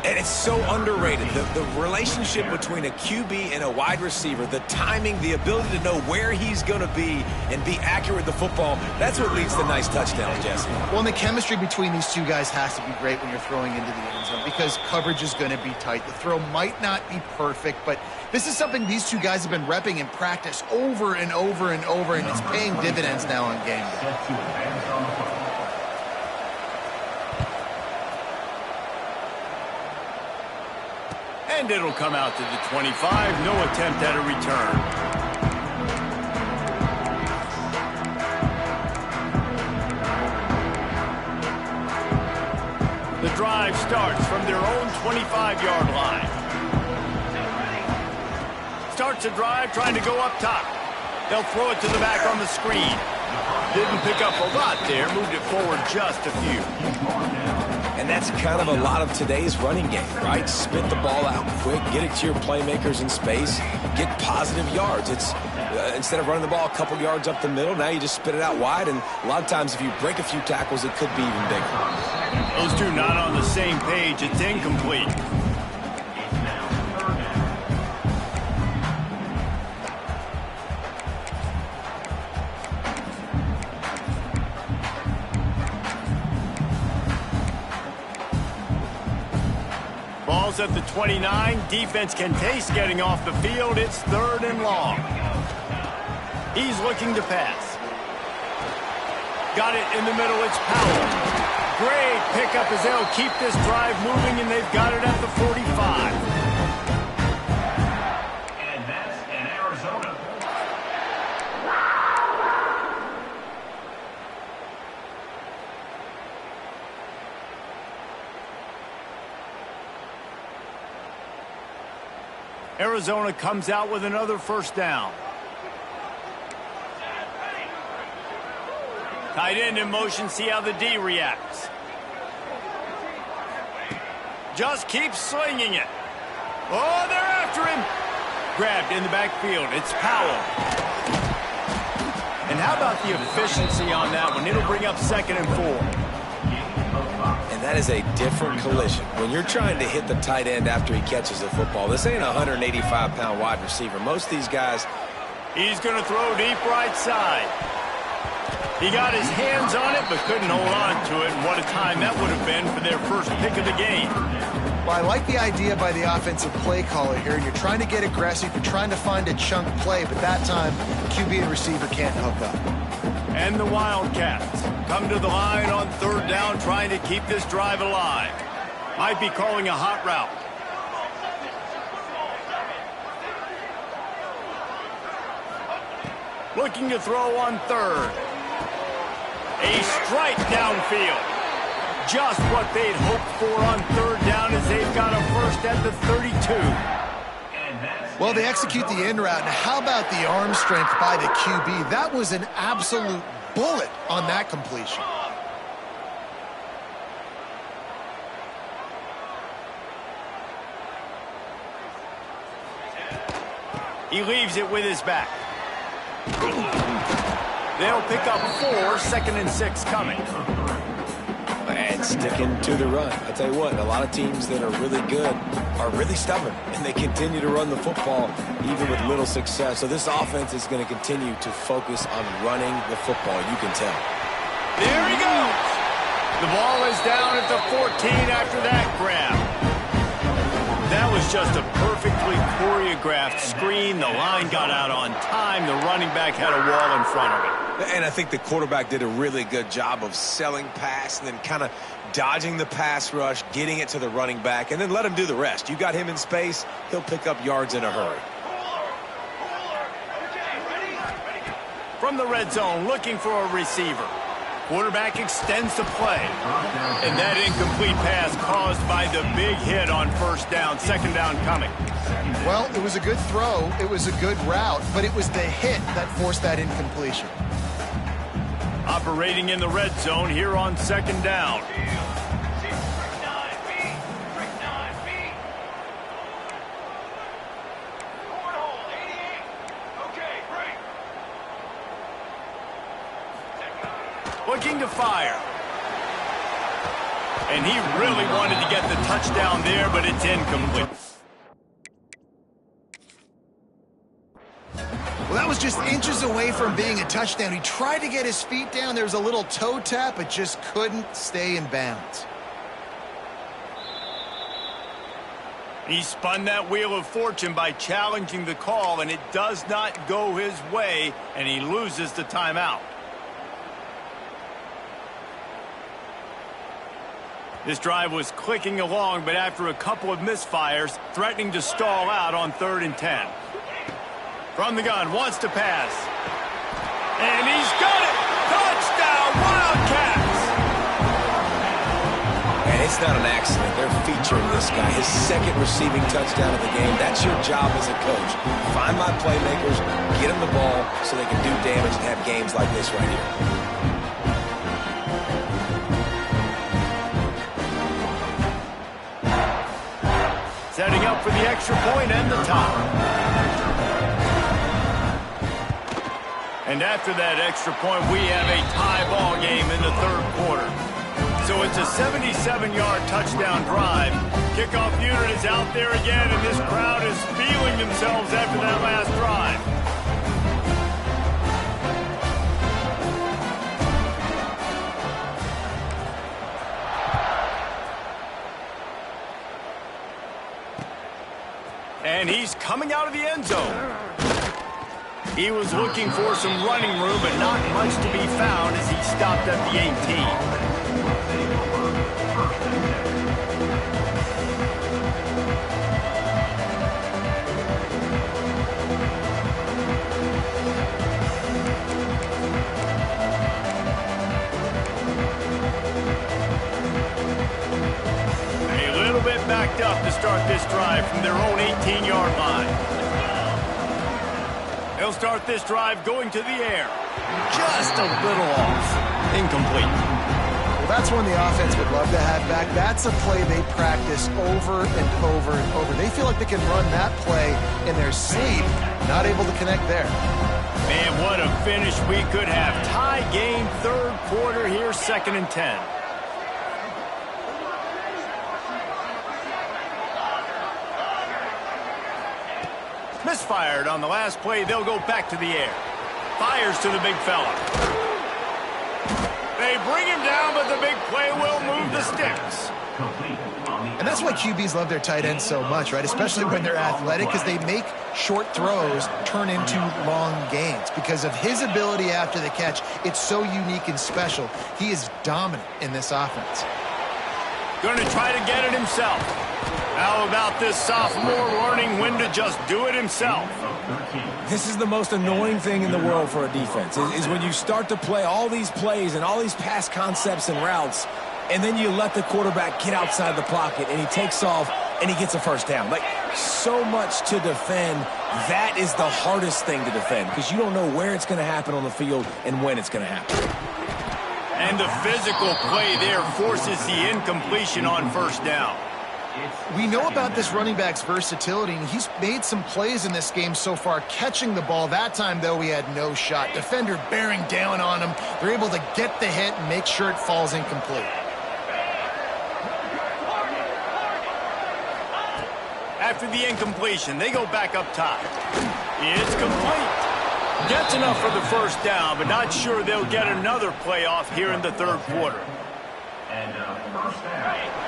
And it's so underrated. The relationship between a QB and a wide receiver, the timing, the ability to know where he's going to be and be accurate with the football, that's what leads to nice touchdowns, Jesse. Well, and the chemistry between these two guys has to be great when you're throwing into the end zone, because coverage is going to be tight. The throw might not be perfect, but this is something these two guys have been repping in practice over and over and over, and it's paying dividends now on game day. And it'll come out to the 25. No attempt at a return. The drive starts from their own 25-yard line. Starts a drive trying to go up top. They'll throw it to the back on the screen. Didn't pick up a lot there. Moved it forward just a few. And that's kind of a lot of today's running game, right? Spit the ball out quick, get it to your playmakers in space, get positive yards. It's instead of running the ball a couple yards up the middle, now you just spit it out wide, and a lot of times if you break a few tackles, it could be even bigger. Those two not on the same page. It's incomplete. Ball's at the 29. Defense can taste getting off the field. It's third and long. He's looking to pass. Got it in the middle. It's Powell. Great pickup as they'll keep this drive moving, and they've got it at the 45. And that's in Arizona. Arizona comes out with another first down. Tight end in motion, see how the D reacts. Just keeps slinging it. Oh, they're after him. Grabbed in the backfield. It's Powell. And how about the efficiency on that one? It'll bring up 2nd and 4. And that is a different collision. When you're trying to hit the tight end after he catches the football, this ain't a 185-pound wide receiver. Most of these guys... He's going to throw deep right side. He got his hands on it, but couldn't hold on to it. And what a time that would have been for their first pick of the game. Well, I like the idea by the offensive play caller here. You're trying to get aggressive. You're trying to find a chunk play, but that time, QB and receiver can't hook up. And the Wildcats come to the line on 3rd down, trying to keep this drive alive. Might be calling a hot route. Looking to throw on 3rd. A strike downfield. Just what they'd hoped for on 3rd down as they've got a first at the 32. Well, they execute the in route. Now, how about the arm strength by the QB? That was an absolute bullet on that completion. He leaves it with his back. They'll pick up 4, 2nd and 6 coming. And sticking to the run. I tell you what, a lot of teams that are really good are really stubborn, and they continue to run the football even with little success. So this offense is going to continue to focus on running the football. You can tell. There he goes. The ball is down at the 14 after that grab. That was just a perfectly choreographed screen. The line got out on time. The running back had a wall in front of it. And I think the quarterback did a really good job of selling pass and then kind of dodging the pass rush, getting it to the running back, and then let him do the rest. You got him in space, he'll pick up yards in a hurry. From the red zone, looking for a receiver. Quarterback extends the play. And that incomplete pass caused by the big hit on 1st down. 2nd down coming. Well, it was a good throw. It was a good route, but it was the hit that forced that incompletion. Operating in the red zone here on 2nd down. Looking to fire. And he really wanted to get the touchdown there, but it's incomplete. Well, that was just inches away from being a touchdown. He tried to get his feet down. There was a little toe tap, but just couldn't stay in bounds. He spun that wheel of fortune by challenging the call, and it does not go his way, and he loses the timeout. This drive was clicking along, but after a couple of misfires, threatening to stall out on 3rd and 10. From the gun, wants to pass. And he's got it! Touchdown, Wildcats! And it's not an accident. They're featuring this guy. His 2nd receiving touchdown of the game. That's your job as a coach. Find my playmakers, get them the ball so they can do damage and have games like this right here. Setting up for the extra point and the top. And after that extra point, we have a tie ball game in the 3rd quarter. So it's a 77-yard touchdown drive. Kickoff unit is out there again, and this crowd is feeling themselves after that last drive. And he's coming out of the end zone. He was looking for some running room, but not much to be found as he stopped at the 18. A little bit back picked up to start this drive from their own 18-yard line. They'll start this drive going to the air. Just a little off. Incomplete. Well, that's one the offense would love to have back. That's a play they practice over and over and over. They feel like they can run that play in their sleep, not able to connect there. Man, what a finish we could have. Tie game, third quarter here, 2nd and 10. Misfired on the last play. They'll go back to the air. Fires to the big fella. They bring him down, but the big play will move the sticks. And that's why QBs love their tight ends so much, right? Especially when they're athletic, because they make short throws turn into long gains. Because of his ability after the catch, it's so unique and special. He is dominant in this offense. Going to try to get it himself. How about this sophomore learning when to just do it himself? This is the most annoying thing in the world for a defense, is when you start to play all these plays and all these pass concepts and routes, and then you let the quarterback get outside the pocket, and he takes off, and he gets a first down. Like, so much to defend. That is the hardest thing to defend, because you don't know where it's going to happen on the field and when it's going to happen. And the physical play there forces the incompletion on first down. We know about this running back's versatility, and he's made some plays in this game so far, catching the ball. That time, though, he had no shot. Defender bearing down on him. They're able to get the hit and make sure it falls incomplete. After the incompletion, they go back up top. It's complete. Gets enough for the first down, but not sure they'll get another playoff here in the third quarter. And first down.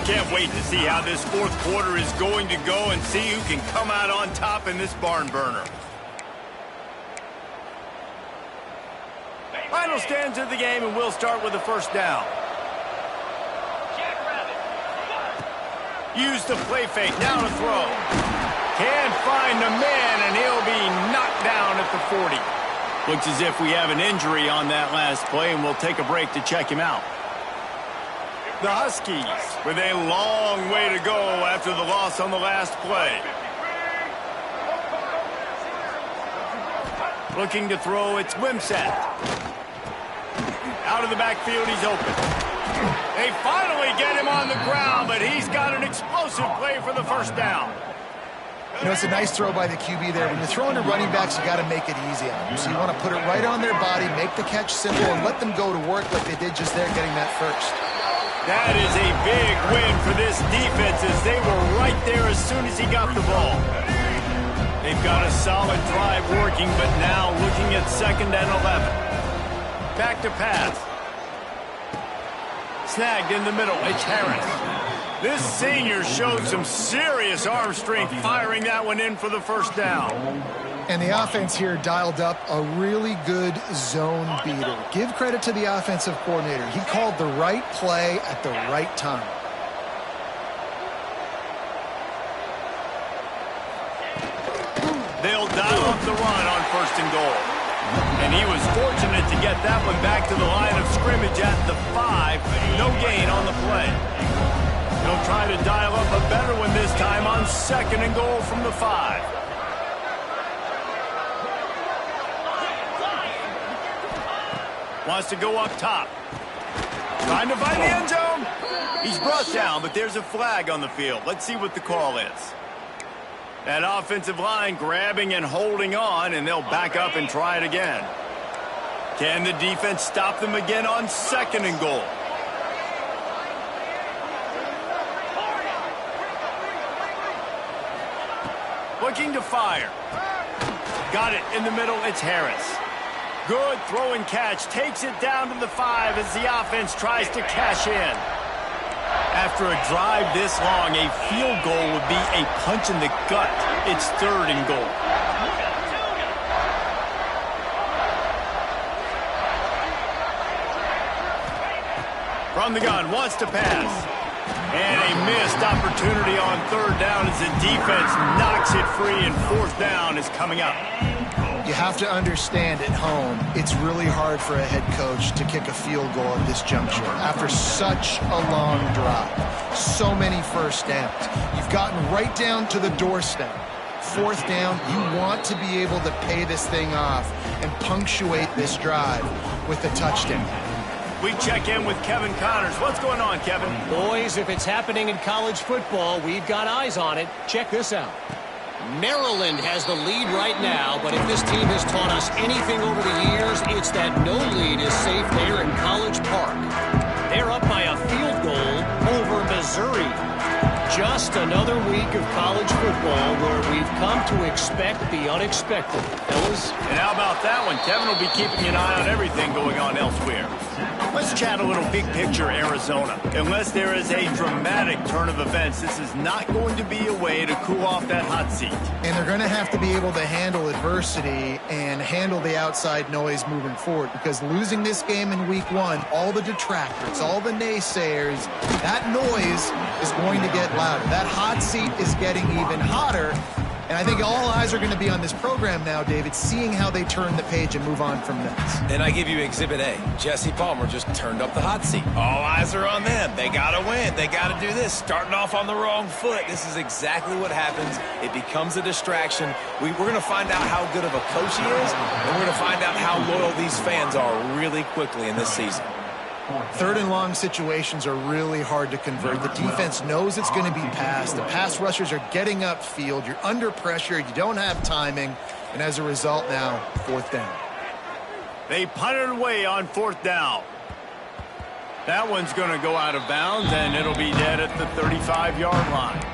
Can't wait to see how this fourth quarter is going to go and see who can come out on top in this barn burner. Final stands of the game, and we'll start with the first down. Use the play fake, now to throw. Can't find the man, and he'll be knocked down at the 40. Looks as if we have an injury on that last play, and we'll take a break to check him out. The Huskies with a long way to go after the loss on the last play. Looking to throw, it's Wimsatt. Out of the backfield, he's open. They finally get him on the ground, but he's got an explosive play for the first down. You know, it's a nice throw by the QB there. When you're throwing to running backs, you got to make it easy on them. So you want to put it right on their body, make the catch simple, and let them go to work like they did just there, getting that first. That is a big win for this defense, as they were right there as soon as he got the ball. They've got a solid drive working, but now looking at 2nd and 11. Back to pass. Snagged in the middle. It's Harris. This senior showed some serious arm strength firing that one in for the first down. And the offense here dialed up a really good zone beater. Give credit to the offensive coordinator. He called the right play at the right time. They'll dial up the run on 1st and goal. And he was fortunate to get that one back to the line of scrimmage at the 5. No gain on the play. They'll try to dial up a better one this time on 2nd and goal from the 5. Wants to go up top. Trying to find the end zone. He's brought down, but there's a flag on the field. Let's see what the call is. That offensive line grabbing and holding on, and they'll back up and try it again. Can the defense stop them again on 2nd and goal? Looking to fire. Got it in the middle. It's Harris. Good throw and catch. Takes it down to the 5 as the offense tries to cash in. After a drive this long, a field goal would be a punch in the gut. It's 3rd and goal. From the gun, wants to pass. And a missed opportunity on 3rd down as the defense knocks it free, and 4th down is coming up. You have to understand at home, it's really hard for a head coach to kick a field goal at this juncture after such a long drive. So many first downs. You've gotten right down to the doorstep. Fourth down, you want to be able to pay this thing off and punctuate this drive with a touchdown. We check in with Kevin Connors. What's going on, Kevin? Boys, if it's happening in college football, we've got eyes on it. Check this out. Maryland has the lead right now, but if this team has taught us anything over the years, it's that no lead is safe there in College Park. They're up by a field goal over Missouri. Just another week of college football where we've come to expect the unexpected, fellas. And how about that one? Kevin will be keeping an eye on everything going on elsewhere. Let's chat a little big picture Arizona. Unless there is a dramatic turn of events, this is not going to be a way to cool off that hot seat. And they're going to have to be able to handle adversity and handle the outside noise moving forward, because losing this game in week one, all the detractors, all the naysayers, that noise is going to get louder. That hot seat is getting even hotter. And I think all eyes are going to be on this program now, David, seeing how they turn the page and move on from this. And I give you Exhibit A. Jesse Palmer just turned up the hot seat. All eyes are on them. They got to win. They got to do this. Starting off on the wrong foot. This is exactly what happens. It becomes a distraction. We're going to find out how good of a coach he is, and we're going to find out how loyal these fans are really quickly in this season. Third and long situations are really hard to convert. The defense knows it's going to be passed. The pass rushers are getting upfield. You're under pressure. You don't have timing. And as a result now, fourth down. They punted away on fourth down. That one's going to go out of bounds, and it'll be dead at the 35-yard line.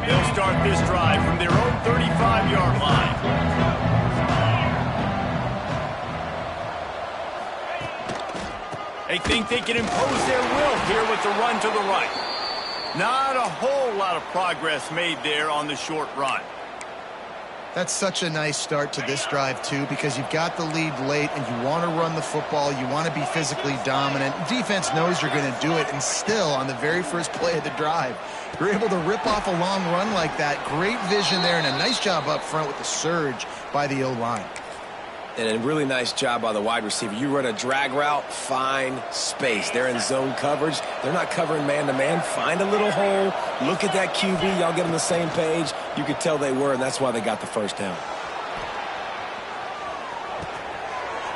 They'll start this drive from their own 35-yard line. They think they can impose their will here with the run to the right. Not a whole lot of progress made there on the short run. That's such a nice start to this drive, too, because you've got the lead late and you want to run the football. You want to be physically dominant. Defense knows you're going to do it, and still, on the very first play of the drive, you're able to rip off a long run like that. Great vision there, and a nice job up front with the surge by the O-line. And a really nice job by the wide receiver. You run a drag route, find space. They're in zone coverage. They're not covering man-to-man. Find a little hole. Look at that QB. Y'all get on the same page. You could tell they were, and that's why they got the first down.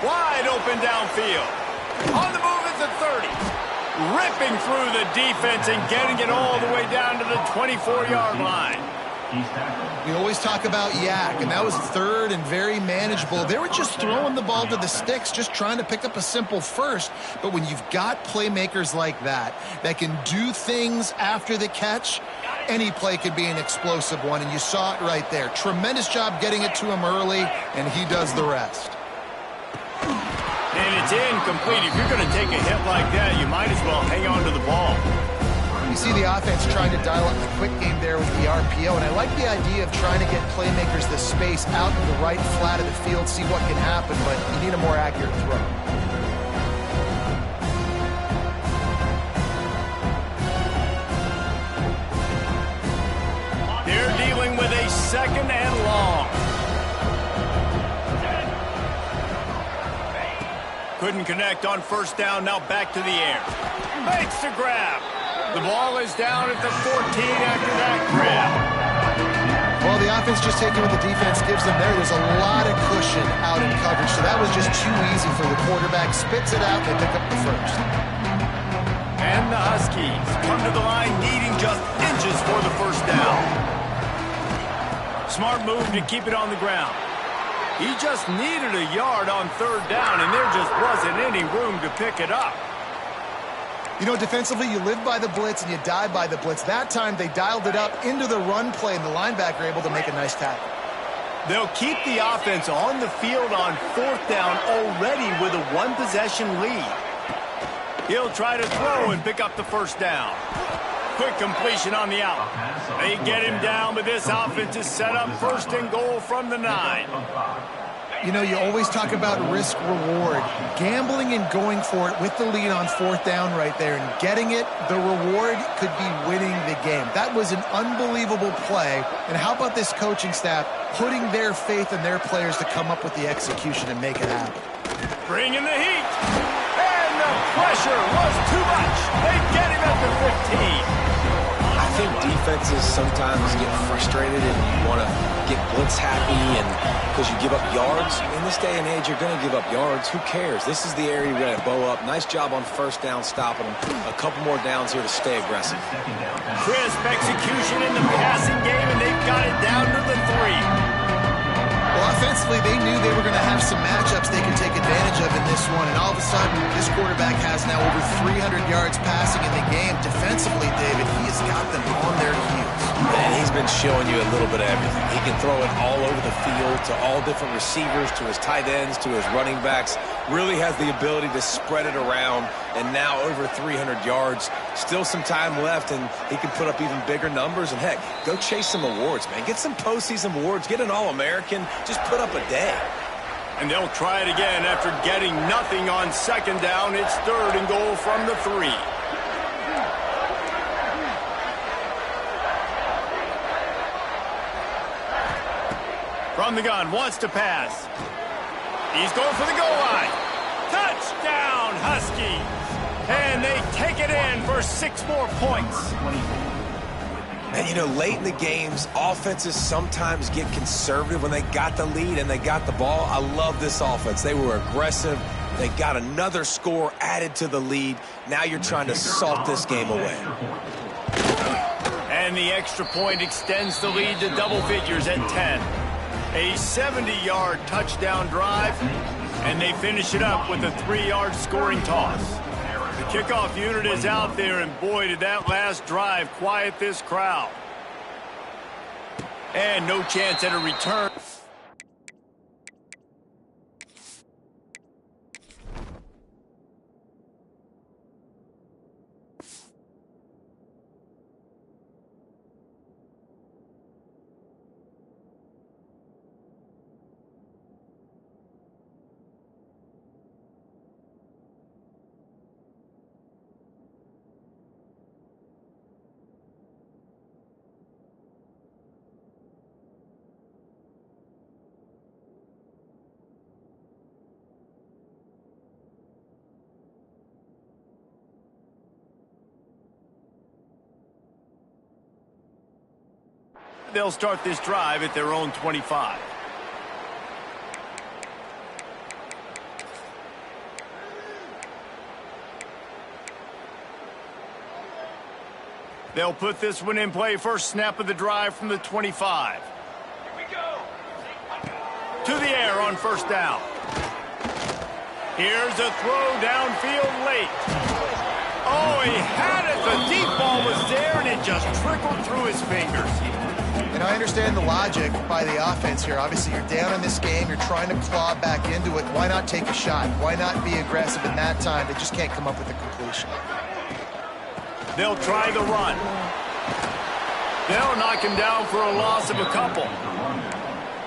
Wide open downfield. On the move at the 30. Ripping through the defense and getting it all the way down to the 24-yard line. We always talk about Yak, and that was third and very manageable. They were just throwing the ball to the sticks, just trying to pick up a simple first. But when you've got playmakers like that can do things after the catch, any play could be an explosive one, and you saw it right there. Tremendous job getting it to him early, and he does the rest. And it's incomplete. If you're going to take a hit like that, you might as well hang on to the ball. You see the offense trying to dial up the quick game there with the RPO, and I like the idea of trying to get playmakers the space out in the right flat of the field, see what can happen, but you need a more accurate throw. They're dealing with a second and long. Couldn't connect on first down, now back to the air. Makes the grab. The ball is down at the 14 after that grab. Well, the offense just taking what the defense gives them there. There's a lot of cushion out in coverage, so that was just too easy for the quarterback. Spits it out, and they pick up the first. And the Huskies come to the line needing just inches for the first down. Smart move to keep it on the ground. He just needed a yard on third down, and there just wasn't any room to pick it up. You know, defensively, you live by the blitz and you die by the blitz. That time, they dialed it up into the run play, and the linebacker able to make a nice tackle. They'll keep the offense on the field on fourth down already with a one-possession lead. He'll try to throw and pick up the first down. Quick completion on the out. They get him down, but this offense is set up first and goal from the 9. You know, you always talk about risk-reward. Gambling and going for it with the lead on 4th down right there and getting it, the reward could be winning the game. That was an unbelievable play. And how about this coaching staff putting their faith in their players to come up with the execution and make it happen? Bring in the heat. And the pressure was too much. They get him at the 15. I think defenses sometimes get frustrated and you want to get blitz happy and because you give up yards. In this day and age, you're going to give up yards. Who cares? This is the area you're going to bow up. Nice job on 1st down stopping them. A couple more downs here to stay aggressive. Crisp execution in the passing game, and they've got it down to the 3. Well, offensively, they knew they were going to have some matchups they could take advantage of in this one, and all of a sudden, this quarterback has now over 300 yards passing in the game. Defensively, David, he has got them on their heels. And he's been showing you a little bit of everything. He can throw it all over the field to all different receivers, to his tight ends, to his running backs. Really has the ability to spread it around, and now over 300 yards. Still some time left, and he can put up even bigger numbers. And, heck, go chase some awards, man. Get some postseason awards. Get an All-American. Just put up a day. And they'll try it again after getting nothing on 2nd down. It's 3rd and goal from the 3. From the gun, wants to pass. He's going for the goal line. Touchdown, Huskies. And they take it in for 6 more points. And, you know, late in the games, offenses sometimes get conservative when they got the lead and they got the ball. I love this offense. They were aggressive. They got another score added to the lead. Now you're trying to salt this game away. And the extra point extends the lead to double figures at 10. A 70-yard touchdown drive, and they finish it up with a 3-yard scoring toss. The kickoff unit is out there, and boy, did that last drive quiet this crowd. And no chance at a return. They'll start this drive at their own 25. They'll put this one in play. First snap of the drive from the 25. Here we go. To the air on 1st down. Here's a throw downfield late. Oh, he had it. The deep ball was there, and it just trickled through his fingers. And I understand the logic by the offense here. Obviously, you're down in this game. You're trying to claw back into it. Why not take a shot? Why not be aggressive in that time? They just can't come up with a completion. They'll try the run. They'll knock him down for a loss of a couple.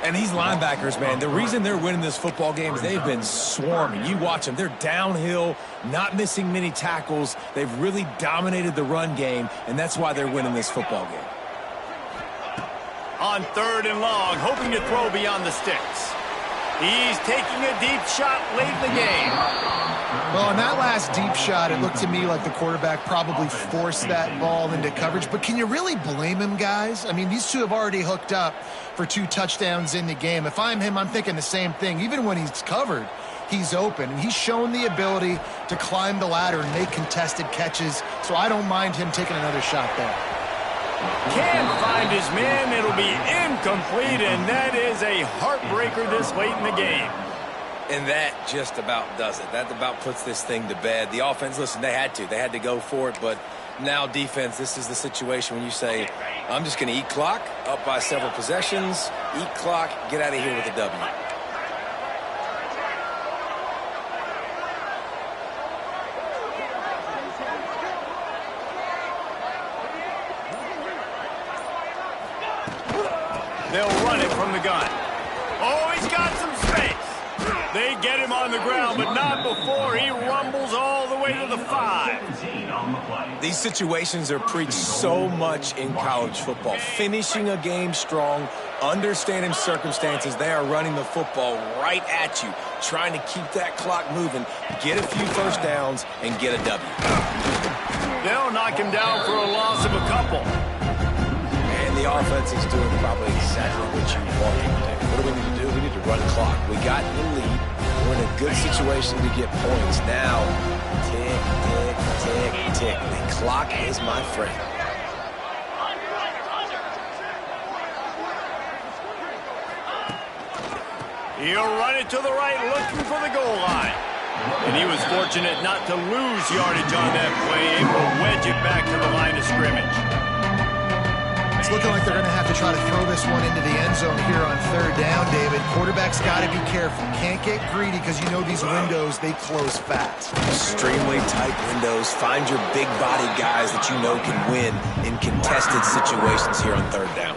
And these linebackers, man, the reason they're winning this football game is they've been swarming. You watch them. They're downhill, not missing many tackles. They've really dominated the run game, and that's why they're winning this football game. On 3rd and long, hoping to throw beyond the sticks. He's taking a deep shot late in the game. Well, on that last deep shot, it looked to me like the quarterback probably forced that ball into coverage. But can you really blame him, guys? I mean, these two have already hooked up for 2 touchdowns in the game. If I'm him, I'm thinking the same thing. Even when he's covered, he's open. And he's shown the ability to climb the ladder and make contested catches. So I don't mind him taking another shot there. Can't find his man. It'll be incomplete, and that is a heartbreaker this late in the game. And that just about does it. That about puts this thing to bed. The offense, listen, they had to go for it, but now defense, this is the situation when you say, I'm just going to eat clock, up by several possessions, eat clock, get out of here with a W. They'll run it from the gun. Oh, he's got some space. They get him on the ground, but not before he rumbles all the way to the 5. 17 on the play. These situations are preached so much in college football. Finishing a game strong, understanding circumstances. They are running the football right at you, trying to keep that clock moving, get a few first downs, and get a W. They'll knock him down for a loss of a couple. And the offense is doing probably exactly what you want them to do. What do we need to do? We need to run clock. We got the lead. We're in a good situation to get points. Now, tick, tick, tick, tick. The clock is my friend. He'll run it to the right, looking for the goal line. And he was fortunate not to lose yardage on that play, able to wedge it back to the line of scrimmage. It's looking like they're going to have to try to throw this one into the end zone here on 3rd down, David. Quarterback's got to be careful. Can't get greedy because you know these windows, they close fast. Extremely tight windows. Find your big body guys that you know can win in contested situations here on 3rd down.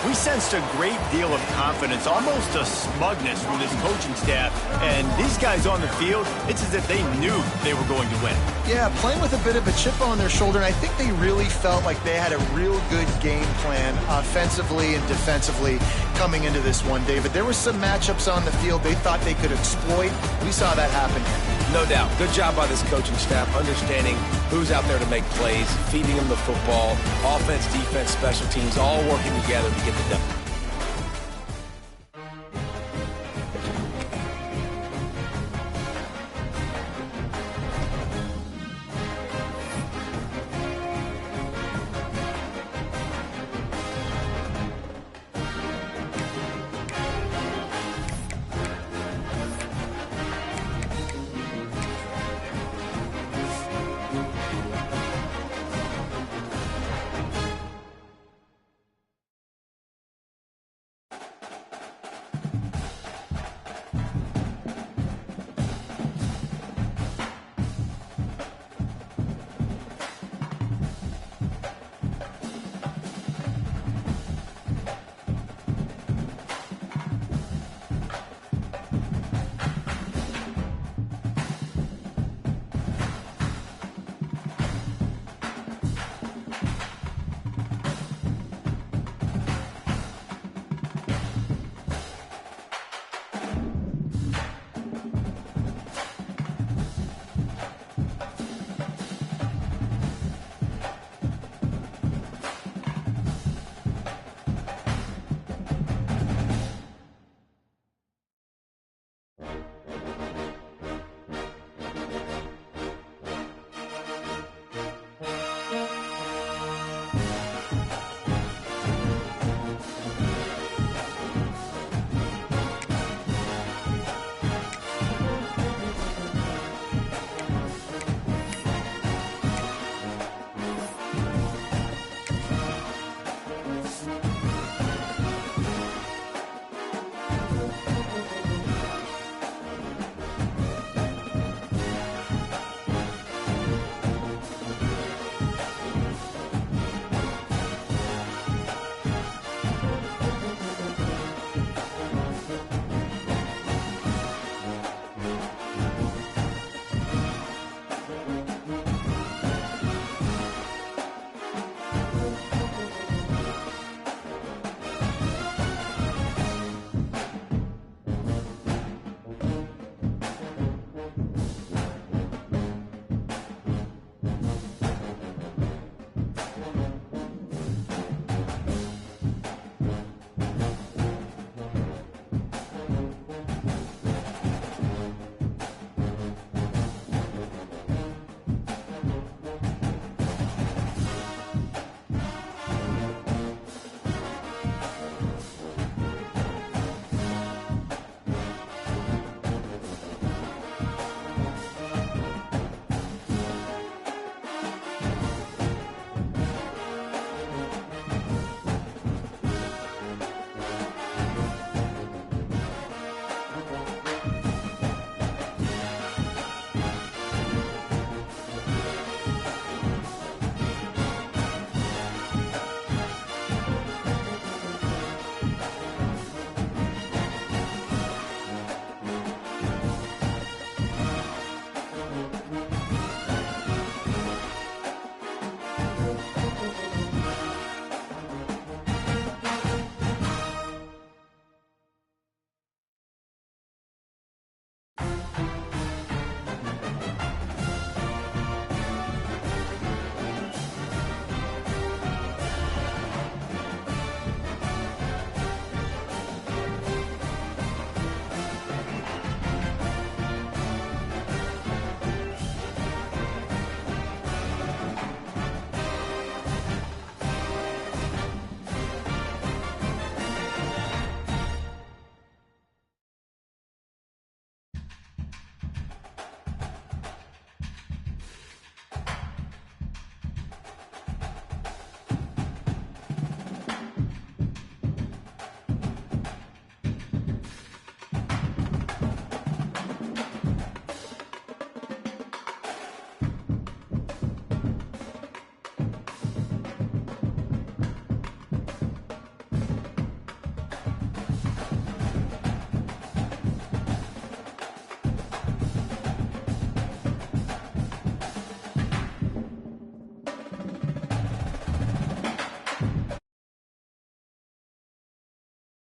We sensed a great deal of confidence, almost a smugness from this coaching staff. And these guys on the field, it's as if they knew they were going to win. Yeah, playing with a bit of a chip on their shoulder, and I think they really felt like they had a real good game plan offensively and defensively coming into this one, David. There were some matchups on the field they thought they could exploit. We saw that happen here. No doubt. Good job by this coaching staff, understanding who's out there to make plays, feeding them the football, offense, defense, special teams, all working together to get the W.